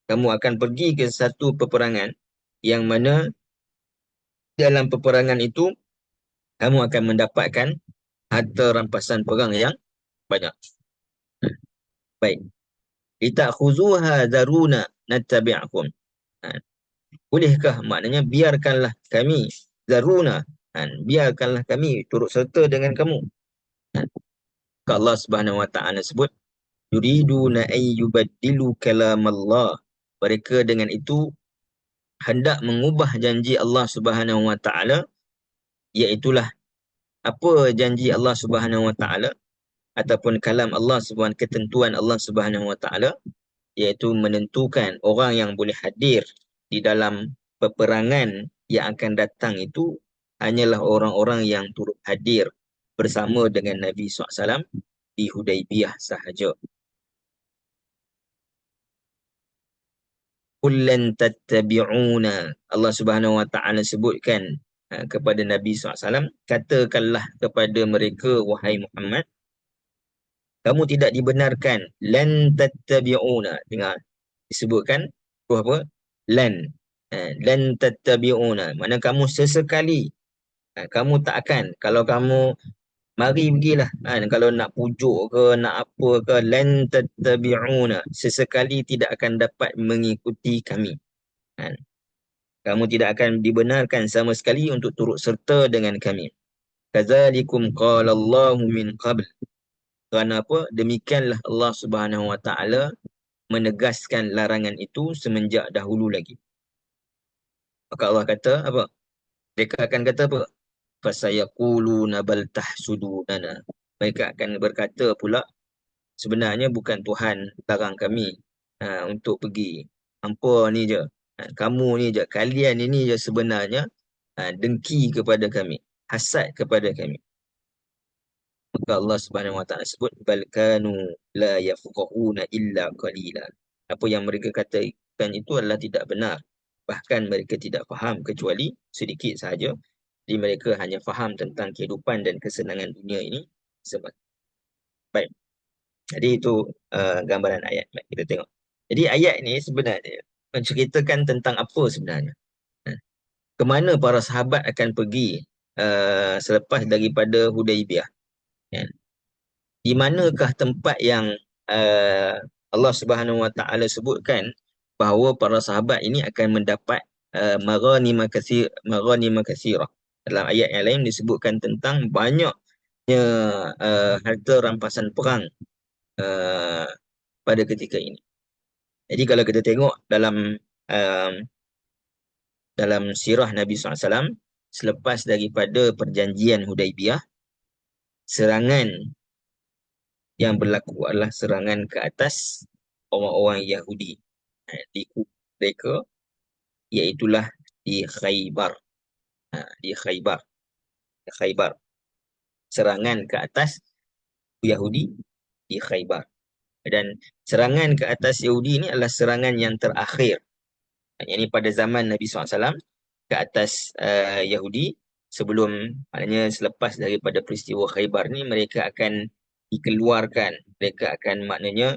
Kamu akan pergi ke satu peperangan yang mana dalam peperangan itu kamu akan mendapatkan harta rampasan perang yang banyak. Baik. Litakhuzuha daruna nattabi'akum. Bolehkah, maknanya biarkanlah kami, daruna, biarkanlah kami turut serta dengan kamu. Allah Subhanahu Wa Taala sebut yuriduna ay yubaddilu kalamallah. Mereka dengan itu hendak mengubah janji Allah Subhanahu Wa Taala, iaitulah apa janji Allah Subhanahu Wa Taala ataupun kalam Allah Subhanahu, ketentuan Allah Subhanahu Wa Taala, iaitu menentukan orang yang boleh hadir di dalam peperangan yang akan datang itu hanyalah orang-orang yang turut hadir bersama dengan Nabi SAW di Hudaibiyah sahaja. qul lan tattabi'una. Allah Subhanahu wa taala sebutkan kepada Nabi SAW, katakanlah kepada mereka, wahai Muhammad, kamu tidak dibenarkan. Lan tattabi'una. Dengar, disebutkan huruf apa? Lan. Lan tattabi'una. Mana kamu sesekali, kamu tak akan. Kalau kamu mari pergilah. Kalau nak pujuk ke, nak apa ke, lan tattabi'una. Sesekali tidak akan dapat mengikuti kami. Kamu tidak akan dibenarkan sama sekali untuk turut serta dengan kami. Kadzalikum qala Allahu min qabl. Kerana apa? Demikianlah Allah Subhanahu wa taala menegaskan larangan itu semenjak dahulu lagi. Maka Allah kata apa? Mereka akan kata apa? Fasayaquluna bal tahsudunana. Mereka akan berkata pula, sebenarnya bukan Tuhan larang kami untuk pergi. Hampa ni je. Kamu ni je. Kalian ini je sebenarnya dengki kepada kami. Hasad kepada kami. Maka Allah Subhanahu wa taala sebut bal kanu la yafqahuna illa qalila. Apa yang mereka katakan itu adalah tidak benar. Bahkan mereka tidak faham kecuali sedikit sahaja. Jadi mereka hanya faham tentang kehidupan dan kesenangan dunia ini. Baik. Jadi itu gambaran ayat. Baik, kita tengok. Jadi ayat ini sebenarnya menceritakan tentang apa sebenarnya. Ke mana para sahabat akan pergi selepas daripada Hudaibiyah. Di manakah tempat yang Allah Subhanahu wa taala sebutkan bahawa para sahabat ini akan mendapat maghanima katsirah. Dalam ayat yang lain disebutkan tentang banyaknya harta rampasan perang pada ketika ini. Jadi kalau kita tengok dalam sirah Nabi SAW, selepas daripada perjanjian Hudaibiyah, serangan yang berlaku adalah serangan ke atas orang-orang Yahudi di mereka, iaitulah di Khaybar. Di Khaybar. Serangan ke atas Yahudi di Khaybar. Dan serangan ke atas Yahudi ini adalah serangan yang terakhir. Yang ini pada zaman Nabi SAW ke atas Yahudi, sebelum, maknanya selepas daripada peristiwa Khaybar ni, mereka akan dikeluarkan. Mereka akan maknanya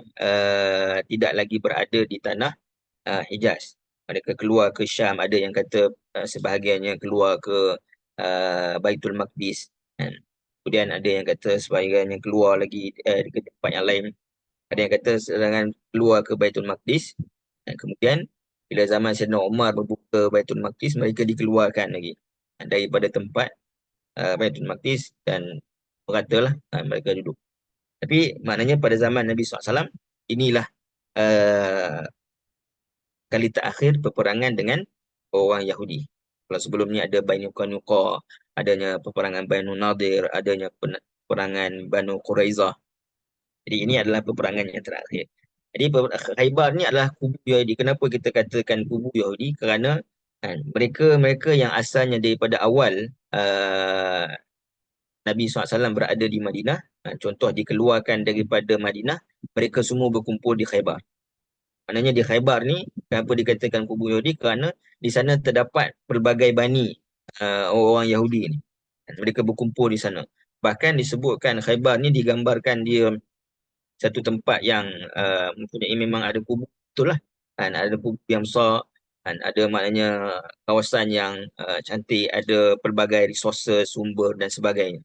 tidak lagi berada di tanah Hijaz. Mereka keluar ke Syam. Ada yang kata sebahagiannya keluar ke Baitul Maqdis. Kemudian ada yang kata sebahagiannya keluar lagi ke tempat yang lain. Ada yang kata serangan keluar ke Baitul Maqdis. Dan kemudian bila zaman Sayyidina Umar membuka Baitul Maqdis, mereka dikeluarkan lagi daripada tempat Baitul Maqdis dan meratalah mereka duduk. Tapi maknanya pada zaman Nabi SAW, inilah kali terakhir peperangan dengan orang Yahudi. Kalau sebelum ni ada Banu Qanuqa, adanya peperangan Banu Nadir, adanya peperangan Banu Quraizah. Jadi ini adalah peperangan yang terakhir. Jadi Khaybar ni adalah kubu Yahudi. Kenapa kita katakan kubu Yahudi? Kerana mereka yang asalnya daripada awal Nabi SAW berada di Madinah, contoh dikeluarkan daripada Madinah, mereka semua berkumpul di Khaybar. Maknanya di Khaybar ni, kenapa dikatakan kubu Yahudi? Kerana di sana terdapat pelbagai bani orang Yahudi ni. Mereka berkumpul di sana. Bahkan disebutkan Khaybar ni digambarkan dia satu tempat yang mempunyai memang ada kubu, betul lah. Ada kubu yang besar, ada maknanya kawasan yang cantik, ada pelbagai resources, sumber dan sebagainya.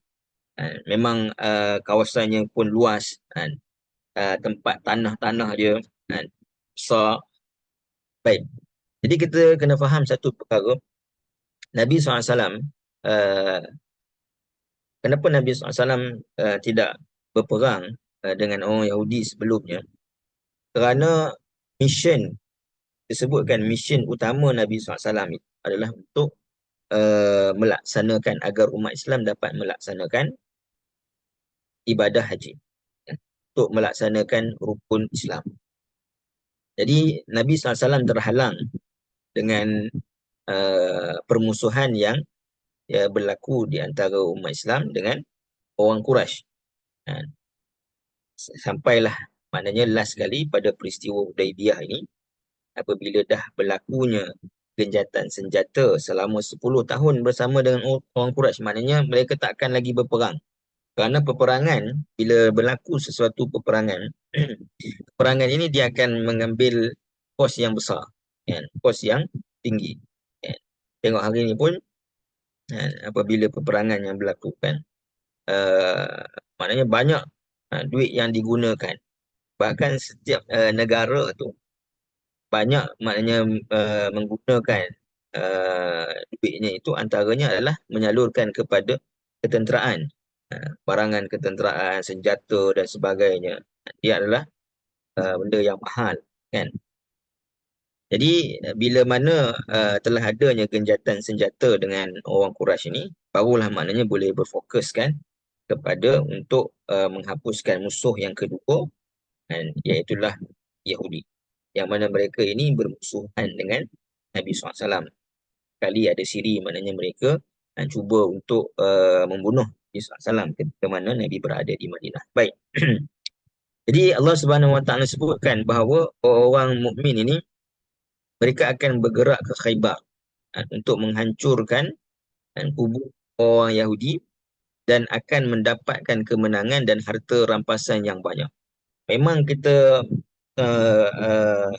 Memang kawasannya pun luas, tempat tanah-tanah dia besar. Baik. Jadi kita kena faham satu perkara. Nabi SAW, kenapa Nabi SAW tidak berperang dengan orang Yahudi sebelumnya? Kerana mission, disebutkan mission utama Nabi SAW adalah untuk melaksanakan, agar umat Islam dapat melaksanakan ibadah haji, untuk melaksanakan rukun Islam. Jadi Nabi SAW terhalang dengan permusuhan yang berlaku di antara umat Islam dengan orang Quraisy. Sampailah maknanya last kali pada peristiwa Hudaibiyah ini, apabila dah berlakunya genjatan senjata selama 10 tahun bersama dengan orang Quraisy, maknanya mereka tak akan lagi berperang. Kerana peperangan, bila berlaku sesuatu peperangan, peperangan ini dia akan mengambil kos yang besar, kan? Kos yang tinggi. Kan? Tengok hari ini pun, kan, apabila peperangan yang berlaku, kan, maknanya banyak duit yang digunakan. Bahkan setiap negara tu banyak maknanya menggunakan duitnya itu, antaranya adalah menyalurkan kepada ketenteraan, barangan ketenteraan, senjata dan sebagainya. Dia adalah benda yang mahal, kan. Jadi bila mana telah adanya genjatan senjata dengan orang Quraisy ini, barulah maknanya boleh berfokuskan kepada untuk menghapuskan musuh yang kedua, dan iaitulah Yahudi, yang mana mereka ini bermusuhan dengan Nabi SAW. Kali ada siri maknanya mereka cuba untuk membunuh Nabi SAW ketika mana Nabi berada di Madinah. Baik. Jadi Allah Subhanahu Wa Taala sebutkan bahawa orang mukmin ini mereka akan bergerak ke Khaybar untuk menghancurkan kubu orang Yahudi dan akan mendapatkan kemenangan dan harta rampasan yang banyak. Memang kita uh, uh,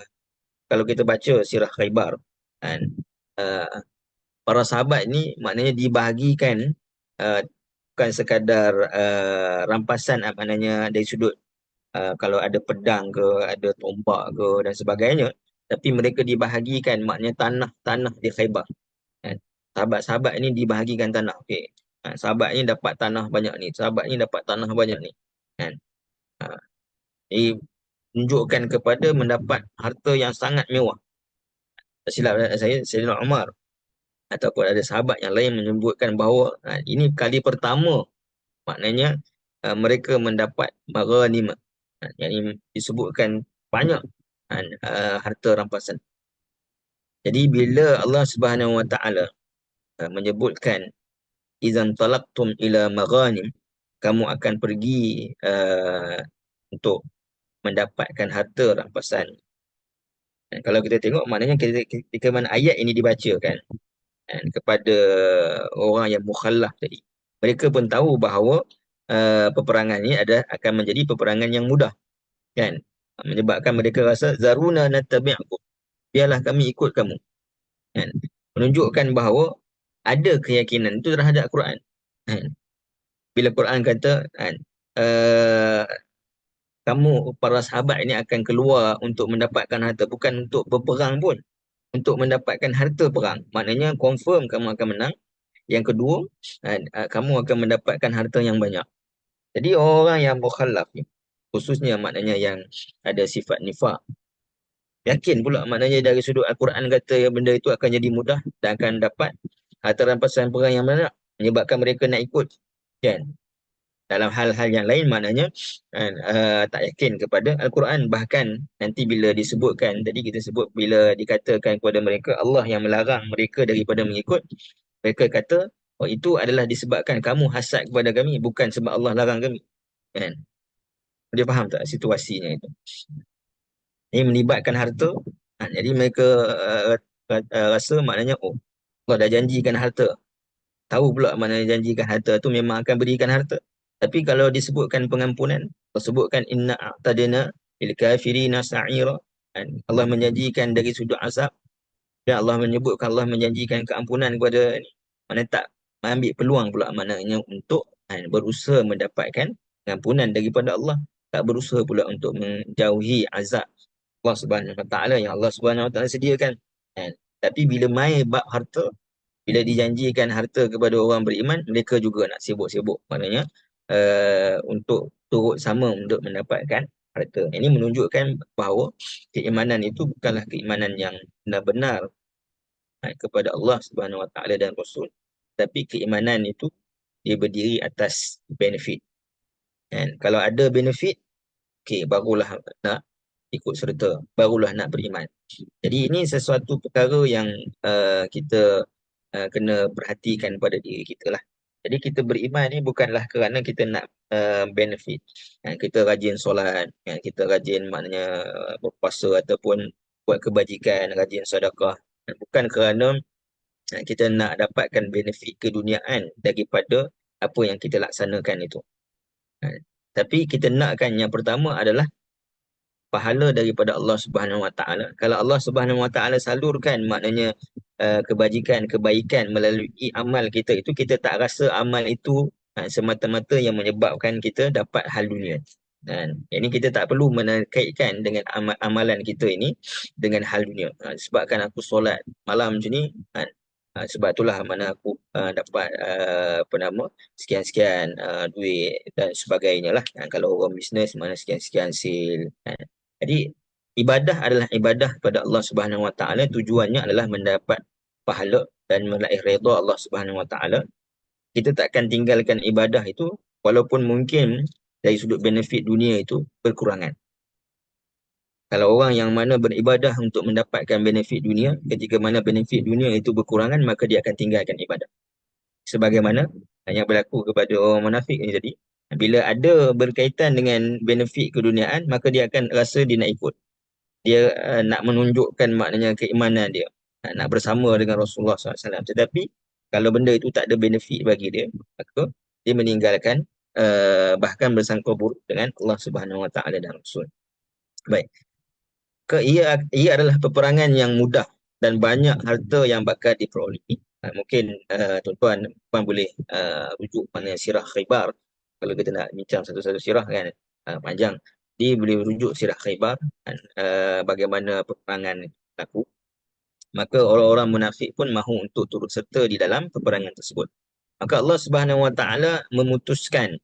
kalau kita baca sirah Khaybar, kan, uh, para sahabat ni maknanya dibahagikan bukan sekadar rampasan, maknanya dari sudut kalau ada pedang ke, ada tombak ke dan sebagainya, tapi mereka dibahagikan maknanya tanah-tanah di Khaybar, kan. Sahabat-sahabat ini dibahagikan tanah. Okey. Sahabat ini dapat tanah banyak ni, sahabat ini dapat tanah banyak ni, kan. Ini menunjukkan kepada mendapat harta yang sangat mewah. Tak silap saya, Sayyidina Umar ataupun ada sahabat yang lain menyebutkan bahawa ini kali pertama maknanya mereka mendapat maghanimah, yang ini disebutkan banyak harta rampasan. Jadi bila Allah Subhanahu Wa Taala menyebutkan idzan talaqtum ila maghanim, kamu akan pergi untuk mendapatkan harta rampasan. Dan kalau kita tengok maknanya ketika mana ayat ini dibacakan kepada orang yang mukhallaf tadi, mereka pun tahu bahawa peperangan ini akan menjadi peperangan yang mudah, kan, menyebabkan mereka rasa zaruna nattabi'akum, biarlah kami ikut kamu, kan, menunjukkan bahawa ada keyakinan itu terhadap Quran, kan. Bila Quran kata, kan, kamu para sahabat ini akan keluar untuk mendapatkan harta, bukan untuk berperang pun, untuk mendapatkan harta perang, maknanya confirm kamu akan menang. Yang kedua, kamu akan mendapatkan harta yang banyak. Jadi orang yang mukhallaf ni, khususnya maknanya yang ada sifat nifaq, yakin pula maknanya dari sudut Al-Quran kata yang benda itu akan jadi mudah dan akan dapat harta rampasan perang yang banyak, menyebabkan mereka nak ikut, kan. Dalam hal-hal yang lain maknanya tak yakin kepada Al-Quran. Bahkan nanti bila disebutkan, tadi kita sebut bila dikatakan kepada mereka Allah yang melarang mereka daripada mengikut, mereka kata, oh itu adalah disebabkan kamu hasad kepada kami, bukan sebab Allah larang kami, kan. Dia faham tak situasinya itu? Ini melibatkan harta, jadi mereka rasa maknanya, oh Allah dah janjikan harta. Tahu pula mana janjikan harta tu memang akan berikan harta. Tapi kalau disebutkan pengampunan, disebutkan inna a'tadna lil kafirina sa'ira, Allah menjanjikan dari sudut azab, dan Allah menyebutkan Allah menjanjikan keampunan kepada ni, mana tak ambil peluang pula maknanya untuk berusaha mendapatkan pengampunan daripada Allah, tak berusaha pula untuk menjauhi azab Allah Subhanahu Wa Taala yang Allah Subhanahu Wa Taala sediakan. Tapi bila mai bab harta, bila dijanjikan harta kepada orang beriman, mereka juga nak sibuk-sibuk, maknanya untuk turut sama untuk mendapatkan harta. Ini menunjukkan bahawa keimanan itu bukanlah keimanan yang benar-benar kepada Allah Subhanahu Wa Taala dan Rasul, tapi keimanan itu dia berdiri atas benefit. Dan kalau ada benefit, okey, barulah nak ikut serta, barulah nak beriman. Jadi ini sesuatu perkara yang kita kena perhatikan pada diri kita lah. Jadi kita beriman ni bukanlah kerana kita nak benefit. Kita rajin solat, kita rajin maknanya berpuasa ataupun buat kebajikan, rajin sedekah. Bukan kerana kita nak dapatkan benefit keduniaan daripada apa yang kita laksanakan itu. Tapi kita nakkan yang pertama adalah pahala daripada Allah Subhanahu Wa Taala. Kalau Allah Subhanahu Wa Taala salurkan, maknanya kebajikan, kebaikan melalui amal kita itu, kita tak rasa amal itu semata-mata yang menyebabkan kita dapat hal dunia. Dan ini kita tak perlu menaikkan dengan amalan kita ini dengan hal dunia. Sebabkan aku solat malam macam ni, sebab itulah mana aku dapat apa nama, sekian-sekian duit dan sebagainya lah. Kalau orang bisnes, mana sekian-sekian sale. Jadi ibadah adalah ibadah kepada Allah Subhanahu Wa Taala, tujuannya adalah mendapat pahala dan meraih redha Allah Subhanahu Wa Taala. Kita takkan tinggalkan ibadah itu walaupun mungkin dari sudut benefit dunia itu berkurangan. Kalau orang yang mana beribadah untuk mendapatkan benefit dunia, ketika mana benefit dunia itu berkurangan, maka dia akan tinggalkan ibadah. Sebagaimana yang berlaku kepada orang munafik ini tadi, bila ada berkaitan dengan benefit keduniaan, maka dia akan rasa dia nak ikut. Dia nak menunjukkan maknanya keimanan dia, nak bersama dengan Rasulullah SAW. Tetapi kalau benda itu tak ada benefit bagi dia, maka dia meninggalkan, bahkan bersangka buruk dengan Allah Subhanahu Wa Taala dan Rasul. Baik. Ia adalah peperangan yang mudah dan banyak harta yang bakal diperolehi. Mungkin tuan-tuan boleh rujuk mana sirah Khaybar. Kalau kita nak bincang satu-satu sirah kan panjang, dia boleh rujuk sirah Khaybar dan bagaimana peperangan berlaku. Maka orang-orang munafik pun mahu untuk turut serta di dalam peperangan tersebut. Maka Allah Subhanahu Wa Taala memutuskan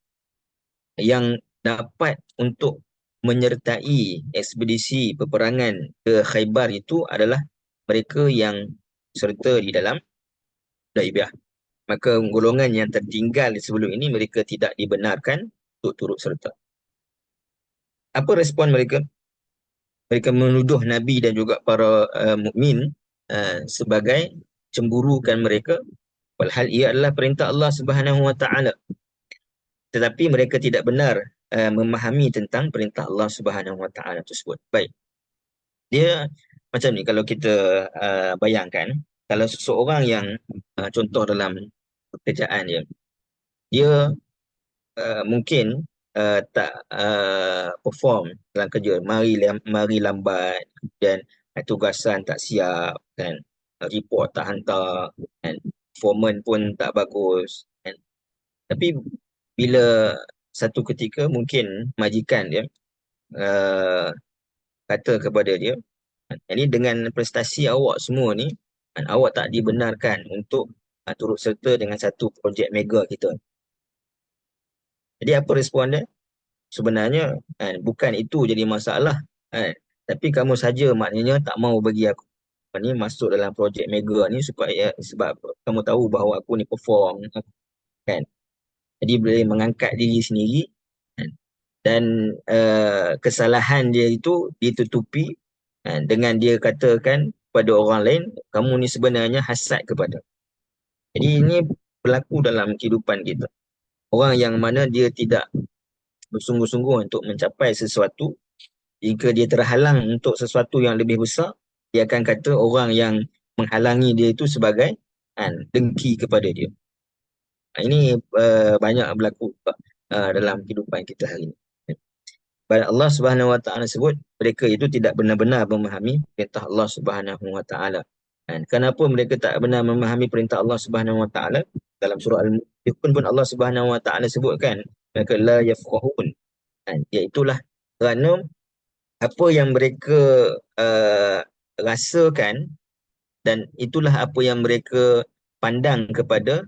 yang dapat untuk menyertai ekspedisi peperangan ke Khaybar itu adalah mereka yang serta di dalam Hudaibiyah. Maka golongan yang tertinggal sebelum ini, mereka tidak dibenarkan untuk turut serta. Apa respon mereka? Mereka menuduh Nabi dan juga para mukmin sebagai cemburukan mereka, padahal ia adalah perintah Allah Subhanahu Wa Taala. Tetapi mereka tidak benar memahami tentang perintah Allah Subhanahu Wa Taala tersebut. Baik. Dia macam ni, kalau kita bayangkan, kalau seseorang yang contoh dalam pekerjaan dia mungkin tak perform dalam kerja, mari lambat, dan tugasan tak siap kan, report tak hantar kan, performance pun tak bagus kan. Tapi bila satu ketika mungkin majikan dia kata kepada dia, ini dengan prestasi awak semua ni, awak tak dibenarkan untuk turut serta dengan satu projek mega kita. Jadi apa respon dia? Sebenarnya bukan itu jadi masalah, tapi kamu saja maknanya tak mau bagi aku ni masuk dalam projek mega ni sebab kamu tahu bahawa aku ni perform kan. Jadi boleh mengangkat diri sendiri kan? Dan kesalahan dia itu ditutupi dengan dia katakan kepada orang lain, kamu ni sebenarnya hasad kepada. Jadi ini berlaku dalam kehidupan kita. Orang yang mana dia tidak bersungguh-sungguh untuk mencapai sesuatu, jika dia terhalang untuk sesuatu yang lebih besar, dia akan kata orang yang menghalangi dia itu sebagai dengki kepada dia. Ini banyak berlaku dalam kehidupan kita hari ini. Pada Allah Subhanahu Wa Taala sebut, mereka itu tidak benar-benar memahami perintah Allah Subhanahu Wa Taala. Kenapa mereka tak benar memahami perintah Allah Subhanahu Wa Taala? Dalam surah Al-Mu'minun pun Allah Subhanahu Wa Taala sebutkan, mereka la yafqahun. Iaitulah kerana apa yang mereka rasakan, dan itulah apa yang mereka pandang kepada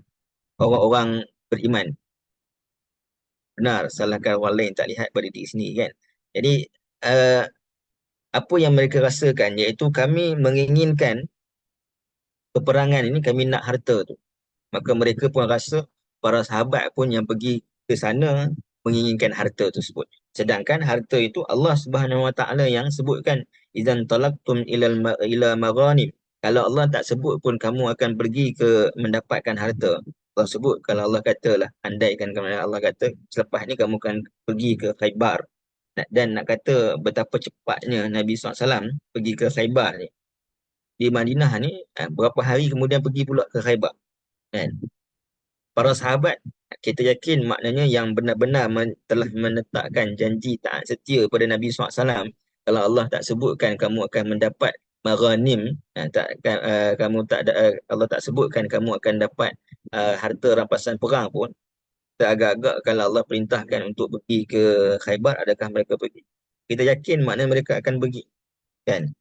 orang-orang beriman. Benar, salahkan orang lain, tak lihat pada diri sendiri kan. Jadi apa yang mereka rasakan, iaitu kami menginginkan peperangan ini, kami nak harta tu. Maka mereka pun rasa, para sahabat pun yang pergi ke sana menginginkan harta tersebut. Sedangkan harta itu Allah Subhanahu Wa Taala yang sebutkan, idzan talaqtum ila maghanim. Kalau Allah tak sebut pun kamu akan pergi ke mendapatkan harta. Allah sebut, kalau Allah katalah, andaikan Allah kata selepas ni kamu akan pergi ke Khaybar, Dan nak kata betapa cepatnya Nabi SAW pergi ke Khaybar ni. Di Madinah ni, berapa hari kemudian pergi pula ke Khaybar. Kan? Para sahabat, kita yakin maknanya yang benar-benar telah menetapkan janji taat setia pada Nabi SAW. Kalau Allah tak sebutkan kamu akan mendapat maghanim, kamu tak ada, Allah tak sebutkan kamu akan dapat harta rampasan perang pun, agak-agak kalau Allah perintahkan untuk pergi ke Khaybar, adakah mereka pergi? Kita yakin maknanya mereka akan pergi. Kan?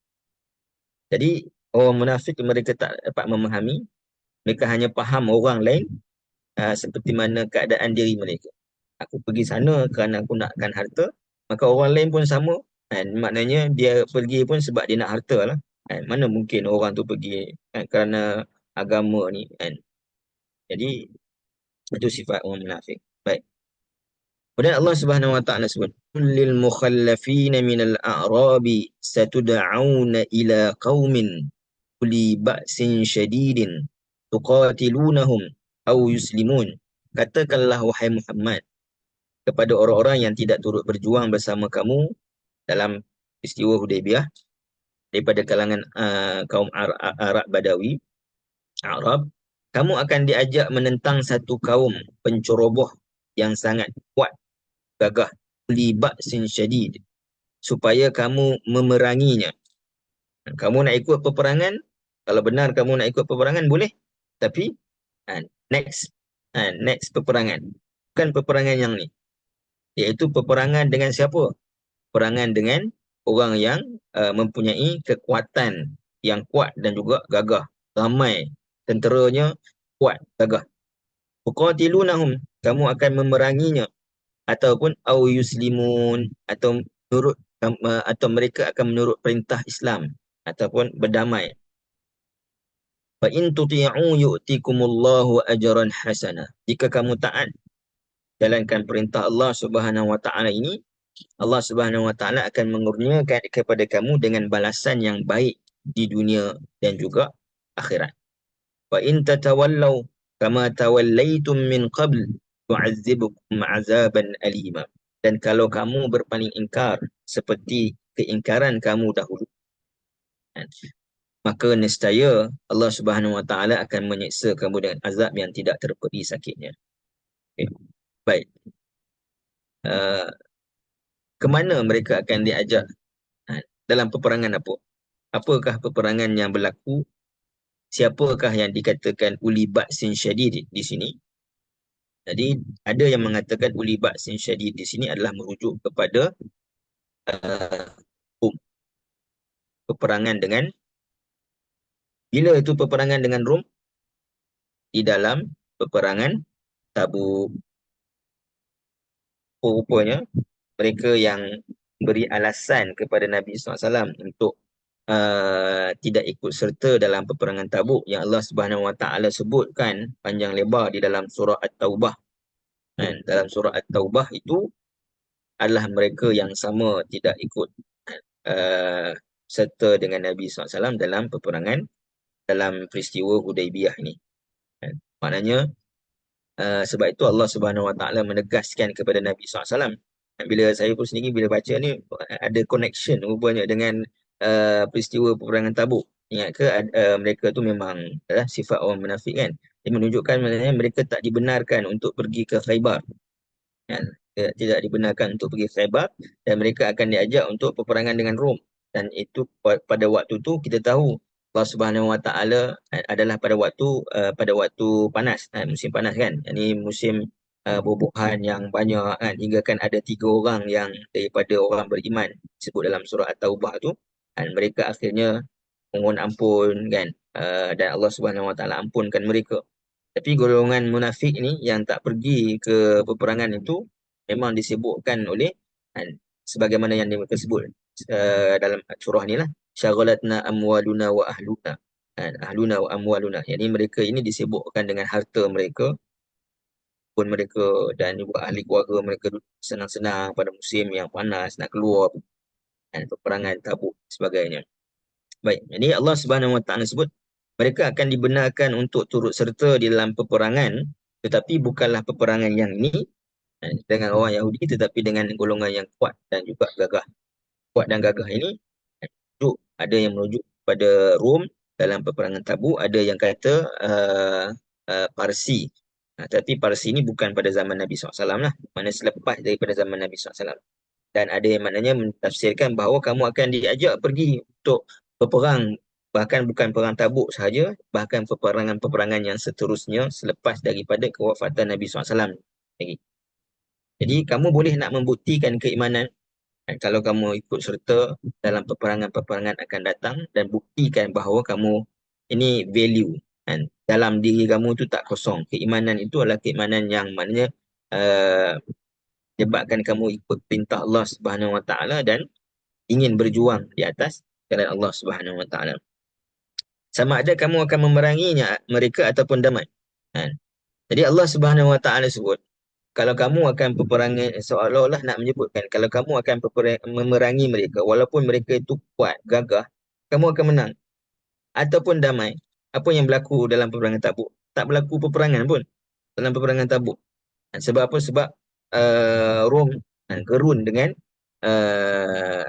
Jadi, orang munafik mereka tak dapat memahami, mereka hanya faham orang lain seperti mana keadaan diri mereka. Aku pergi sana kerana aku nakkan harta, maka orang lain pun sama. Maknanya dia pergi pun sebab dia nak harta lah. Mana mungkin orang tu pergi kerana agama ni. Jadi itu sifat orang munafik. Baik. Kemudian Allah Subhanahu wa taala sebut, "Lil mukhallafina minal a'rabi satud'auna ila qaumin uli ba'sin syadidin tuqatilunahum aw yuslimun." Katakanlah wahai Muhammad kepada orang-orang yang tidak turut berjuang bersama kamu dalam peristiwa Hudaybiyah daripada kalangan kaum Arab Badawi, Arab, kamu akan diajak menentang satu kaum penceroboh yang sangat kuat, gagah, li ba'sin syadid, supaya kamu memeranginya. Kamu nak ikut peperangan, kalau benar kamu nak ikut peperangan boleh, tapi next peperangan, bukan peperangan yang ni, iaitu peperangan dengan siapa? Peperangan dengan orang yang mempunyai kekuatan yang kuat dan juga gagah, ramai tenteranya, kuat, gagah. Tuqatilunahum, kamu akan memeranginya, ataupun au yuslimun, atau menurut atau mereka akan menurut perintah Islam ataupun berdamai. Fa in tuti'u yu'tikumullahu ajran hasana. Jika kamu taat jalankan perintah Allah Subhanahu wa taala ini, Allah Subhanahu wa taala akan mengurniakan kepada kamu dengan balasan yang baik di dunia dan juga akhirat. Wa in tatawallaw kama tawallaitum min qabl tu'azzibukum 'azaban alima. Dan kalau kamu berpaling ingkar seperti keingkaran kamu dahulu, maka nescaya Allah Subhanahu wa taala akan menyiksa kamu dengan azab yang tidak terperi sakitnya. Okay. Baik. Ke mana mereka akan diajak? Dalam peperangan apa? Apakah peperangan yang berlaku? Siapakah yang dikatakan uli ba'sin syadid di sini? Jadi ada yang mengatakan uli ba'sin syadid di sini adalah merujuk kepada peperangan dengan, bila itu peperangan dengan Rom? Di dalam peperangan Tabuk. Rupanya mereka yang beri alasan kepada Nabi SAW untuk tidak ikut serta dalam peperangan Tabuk yang Allah Subhanahu wa taala sebutkan panjang lebar di dalam surah At-Taubah. Dalam surah At-Taubah itu adalah mereka yang sama tidak ikut serta dengan Nabi SAW dalam peperangan, dalam peristiwa Hudaybiyah ini. Maknanya sebab itu Allah Subhanahu wa taala menegaskan kepada Nabi SAW. Bila saya pun sendiri bila baca ni ada connection rupanya dengan peristiwa peperangan Tabuk. Ingat ke mereka tu memang sifat orang munafik kan. Dia menunjukkan maknanya mereka tak dibenarkan untuk pergi ke Khaybar. Tidak dibenarkan untuk pergi ke Khaybar, dan mereka akan diajak untuk peperangan dengan Rom. Dan itu pada waktu tu kita tahu Allah Subhanahu wa taala adalah pada waktu panas, musim panas kan. Ini musim bubuhan yang banyak kan, hingga kan ada 3 orang yang daripada orang beriman disebut dalam surah At-Taubah tu, dan mereka akhirnya mohon ampun kan, dan Allah Subhanahu wa taala ampunkan mereka. Tapi golongan munafik ni yang tak pergi ke peperangan itu memang disebutkan oleh sebagaimana yang mereka sebut dalam surah ni lah, syaghalatna amwaluna wa ahluna, ahluna wa amwaluna. Yani mereka ini disebutkan dengan harta mereka pun mereka dan juga ahli keluarga mereka senang-senang pada musim yang panas nak keluar peperangan Tabuk sebagainya. Baik, jadi Allah Subhanahu wa taala sebut mereka akan dibenarkan untuk turut serta di dalam peperangan, tetapi bukanlah peperangan yang ini, dengan orang Yahudi, tetapi dengan golongan yang kuat dan juga gagah. Kuat dan gagah ini ada yang merujuk pada Rom dalam peperangan Tabuk, ada yang kata Parsi. Tapi Parsi ini bukan pada zaman Nabi SAW lah, mana selepas daripada zaman Nabi SAW. Dan ada yang maknanya mentafsirkan bahawa kamu akan diajak pergi untuk berperang, bahkan bukan perang Tabuk sahaja, bahkan peperangan-peperangan yang seterusnya selepas daripada kewafatan Nabi SAW lagi. Jadi kamu boleh nak membuktikan keimanan kalau kamu ikut serta dalam peperangan-peperangan akan datang, dan buktikan bahawa kamu ini value kan, dalam diri kamu tu tak kosong. Keimanan itu adalah keimanan yang maknanya menyebabkan kamu ikut perintah Allah Subhanahu Wa Taala dan ingin berjuang di atas jalan Allah Subhanahu Wa Taala. Sama ada kamu akan memeranginya mereka ataupun damai. Kan? Jadi Allah Subhanahu Wa Taala sebut, kalau kamu akan peperangan, seolah-olah nak menyebutkan kalau kamu akan memerangi mereka, walaupun mereka itu kuat, gagah, kamu akan menang ataupun damai. Apa yang berlaku dalam peperangan Tabuk? Tak berlaku peperangan pun dalam peperangan Tabuk. Sebab apa? Sebab Rom gerun dengan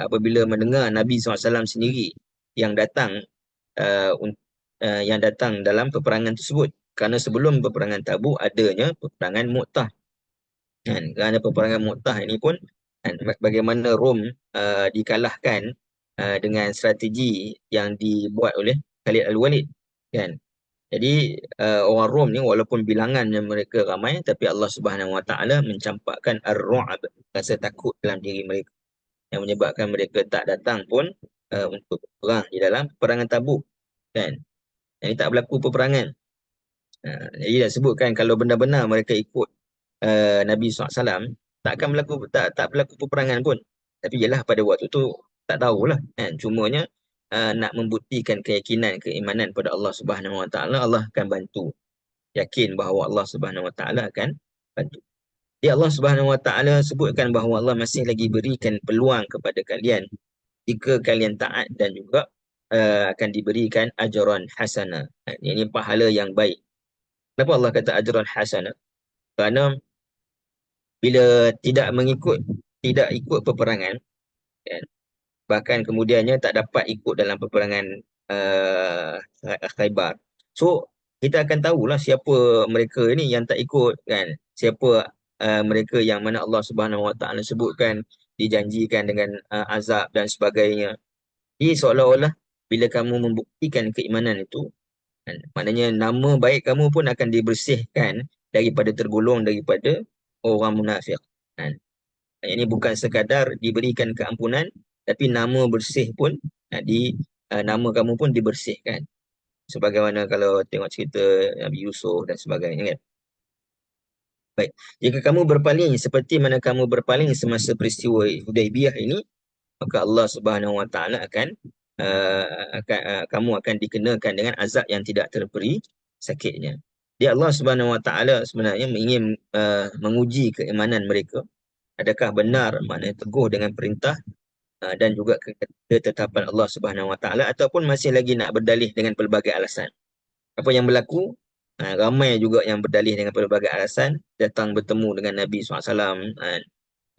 apabila mendengar Nabi SAW sendiri yang datang yang datang dalam peperangan tersebut. Kerana sebelum peperangan Tabuk adanya peperangan Mu'tah. Kerana peperangan Mu'tah ini pun bagaimana Rom dikalahkan dengan strategi yang dibuat oleh Khalid Al-Walid, kan. Jadi orang Rom ni walaupun bilangannya mereka ramai, tapi Allah Subhanahu Wa Taala mencampakkan ar-ru'ab, rasa takut dalam diri mereka, yang menyebabkan mereka tak datang pun untuk perang di dalam peperangan Tabuk, kan. Jadi tak berlaku peperangan. Jadi dah sebutkan kalau benar-benar mereka ikut Nabi SAW, tak berlaku peperangan pun. Tapi ialah pada waktu tu tak tahulah, kan. Cumanya nak membuktikan keyakinan, keimanan pada Allah Subhanahu Wa Taala, Allah akan bantu. Yakin bahawa Allah Subhanahu Wa Taala akan bantu. Jadi Allah Subhanahu Wa Taala sebutkan bahawa Allah masih lagi berikan peluang kepada kalian jika kalian taat, dan juga akan diberikan ajran hasanah. Ini pahala yang baik. Kenapa Allah kata ajran hasanah? Kerana bila tidak ikut peperangan, kan, bahkan kemudiannya tak dapat ikut dalam peperangan Khaybar. So kita akan tahulah siapa mereka ini yang tak ikut, kan. Siapa mereka yang mana Allah Subhanahu Wa Taala sebutkan dijanjikan dengan azab dan sebagainya. Jadi seolah-olah bila kamu membuktikan keimanan itu, kan, maknanya nama baik kamu pun akan dibersihkan daripada tergolong daripada orang munafik, kan. Ini bukan sekadar diberikan keampunan, tapi nama bersih pun nama kamu pun dibersihkan. Sebagaimana kalau tengok cerita Nabi Yusuf dan sebagainya, kan. Baik, jika kamu berpaling seperti mana kamu berpaling semasa peristiwa Hudaibiyah ini, maka Allah Subhanahu Wa Taala kamu akan dikenakan dengan azab yang tidak terperi sakitnya. Jadi Allah Subhanahu Wa Taala sebenarnya ingin menguji keimanan mereka. Adakah benar maknanya teguh dengan perintah dan juga ketetapan Allah Subhanahu Wa Taala, ataupun masih lagi nak berdalih dengan pelbagai alasan. Apa yang berlaku? Ramai juga yang berdalih dengan pelbagai alasan, datang bertemu dengan Nabi SAW,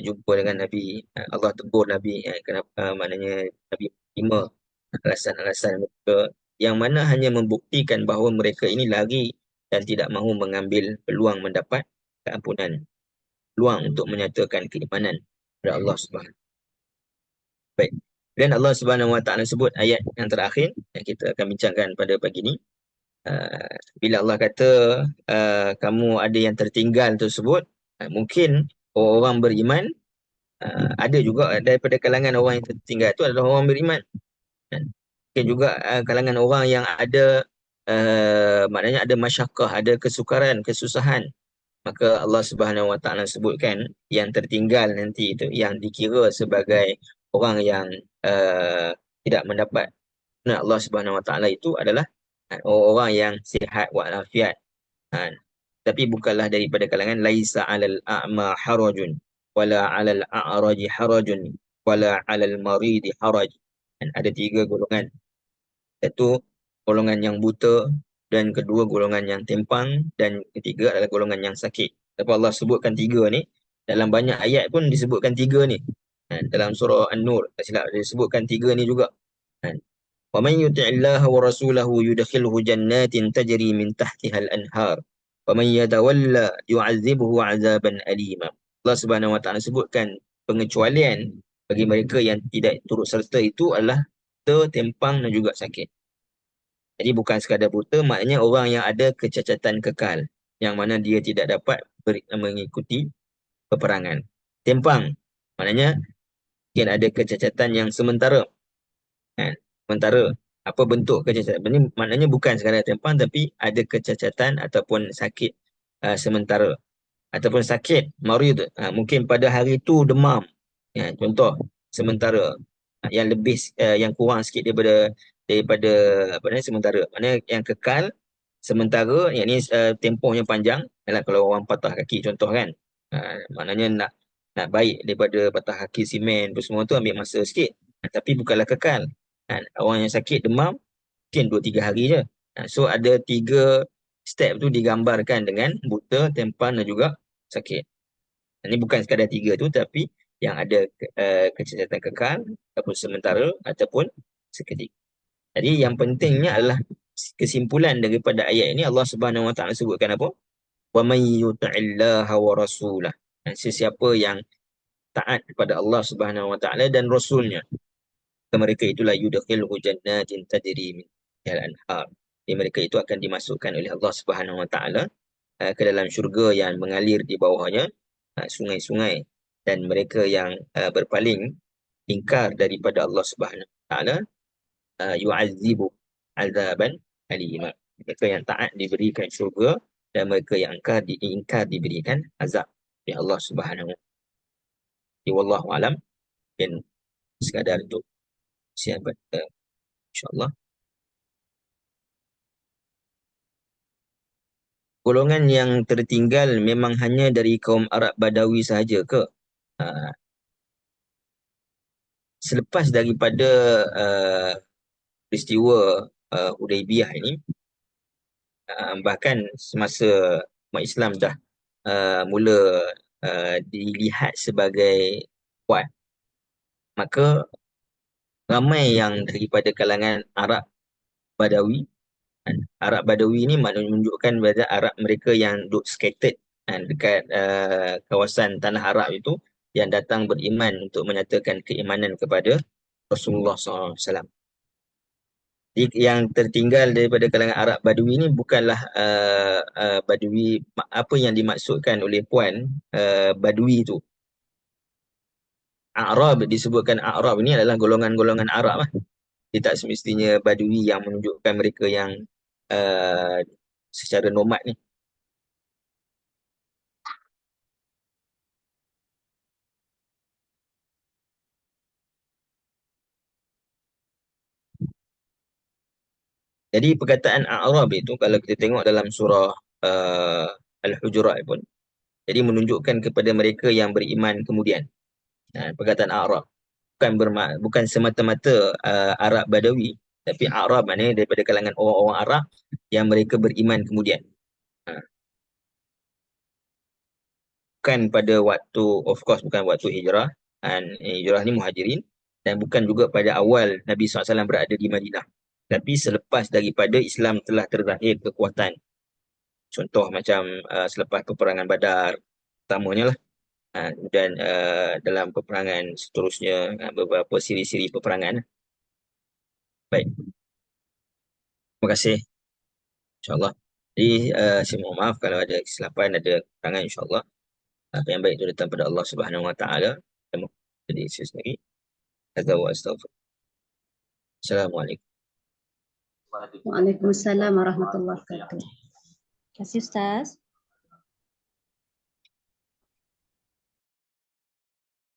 jumpa dengan Nabi, Allah tegur Nabi, kenapa maknanya Nabi terima alasan-alasan mereka, yang mana hanya membuktikan bahawa mereka ini lari dan tidak mahu mengambil peluang mendapat keampunan, peluang untuk menyatakan keimanan kepada Allah Subhanahu. Baik. Dan Allah Subhanahu Wa Taala sebut ayat yang terakhir yang kita akan bincangkan pada pagi ini. Bila Allah kata kamu ada yang tertinggal tersebut, mungkin orang beriman, ada juga daripada kalangan orang yang tertinggal itu adalah orang beriman. Mungkin juga kalangan orang yang ada maknanya ada masyakkah, ada kesukaran, kesusahan. Maka Allah Subhanahu Wa Taala sebutkan yang tertinggal nanti itu, yang dikira sebagai orang yang tidak mendapat Allah Subhanahu Wa Taala itu adalah orang yang sihat walafiat. Tapi bukanlah daripada kalangan laisa 'alal a'ma harajun wala 'alal a'raji harajun wala 'alal maridi haraj. Ada tiga golongan. Satu, golongan yang buta, dan kedua golongan yang tempang, dan ketiga adalah golongan yang sakit. Tapi Allah sebutkan tiga ni Dalam banyak ayat pun disebutkan 3 ni. Dalam surah An-Nur, tak silap disebutkan 3 ni juga. Wa man yuti'illaha wa rasulahu yudkhilhu jannatin tajri min tahtiha al-anhar. Wa man yatawalla yu'adzibhu 'adzaban alima. Allah Subhanahu wa taala sebutkan pengecualian bagi mereka yang tidak turut serta itu adalah buta, tempang dan juga sakit. Jadi bukan sekadar buta, maknanya orang yang ada kecacatan kekal, yang mana dia tidak dapat mengikuti peperangan. Tempang, maknanya mungkin ada kecacatan yang sementara. Sementara, apa bentuk kecacatan? Ini maknanya bukan sekadar tempang, tapi ada kecacatan ataupun sakit sementara. Ataupun sakit, marid. Mungkin pada hari itu demam. Contoh, sementara. Yang lebih, yang kurang sikit daripada apa namanya, sementara. Maknanya yang kekal, sementara, yang ni tempohnya panjang. Kalau orang patah kaki contoh kan. Maknanya nak baik daripada patah kaki simen apa semua tu ambil masa sikit. Tapi bukanlah kekal. Orang yang sakit demam mungkin 2-3 hari je. So ada 3 step tu digambarkan dengan buta, tempang dan juga sakit. Ini bukan sekadar 3 tu, tapi yang ada kecacatan kekal ataupun sementara ataupun seketika. Jadi yang pentingnya adalah kesimpulan daripada ayat ini, Allah Subhanahu Wa Taala sebutkan apa? Wa may yuti'illaha wa rasulah. Sesiapa yang taat kepada Allah Subhanahu Wa Taala dan Rasulnya, mereka itulah yudkhilhu jannatin tajri min tahtiha al-anhar. Mereka itu akan dimasukkan oleh Allah Subhanahu Wa Taala ke dalam syurga yang mengalir di bawahnya sungai-sungai, dan mereka yang berpaling ingkar daripada Allah Subhanahu Wa Taala yu'azzibu azaban alima. Mereka yang taat diberikan syurga, dan mereka yang ingkar diberikan azab oleh Allah Subhanahu Wa Taala. Wallahu alam, dan sekadar untuk siapa insya-Allah. Golongan yang tertinggal memang hanya dari kaum Arab Badawi sahaja ke? Selepas daripada peristiwa Hudaibiyah ini, bahkan semasa umat Islam dah mula dilihat sebagai kuat, maka ramai yang daripada kalangan Arab Badawi. Arab Badawi ini menunjukkan pada Arab mereka yang duduk scattered dekat kawasan tanah Arab itu, yang datang beriman untuk menyatakan keimanan kepada Rasulullah SAW. Jadi yang tertinggal daripada kalangan Arab Badawi ini bukanlah Badawi, apa yang dimaksudkan oleh puan Badawi itu. A'rab, disebutkan A'rab ini adalah golongan-golongan Arab lah. Dia tak semestinya Badawi yang menunjukkan mereka yang secara nomad ni. Jadi perkataan A'rab itu kalau kita tengok dalam surah Al-Hujurat pun, jadi menunjukkan kepada mereka yang beriman kemudian. Perkataan A'rab bukan semata-mata Arab Badawi, tapi A'rab maknanya daripada kalangan orang-orang Arab yang mereka beriman kemudian. Bukan pada waktu, of course bukan waktu hijrah, hijrah ni muhajirin, dan bukan juga pada awal Nabi SAW berada di Madinah, tapi selepas daripada Islam telah terzahir kekuatan. Contoh macam selepas peperangan Badar utamanya lah, dan dalam peperangan seterusnya, beberapa siri-siri peperangan. Baik, terima kasih insyaAllah. Jadi saya mohon maaf kalau ada kesilapan, ada kekurangan, insyaAllah. Apa yang baik itu datang pada Allah Subhanahu Wa Taala. Jadi saya sendiri. Assalamualaikum. Waalaikumsalam warahmatullahi wabarakatuh. Terima kasih Ustaz.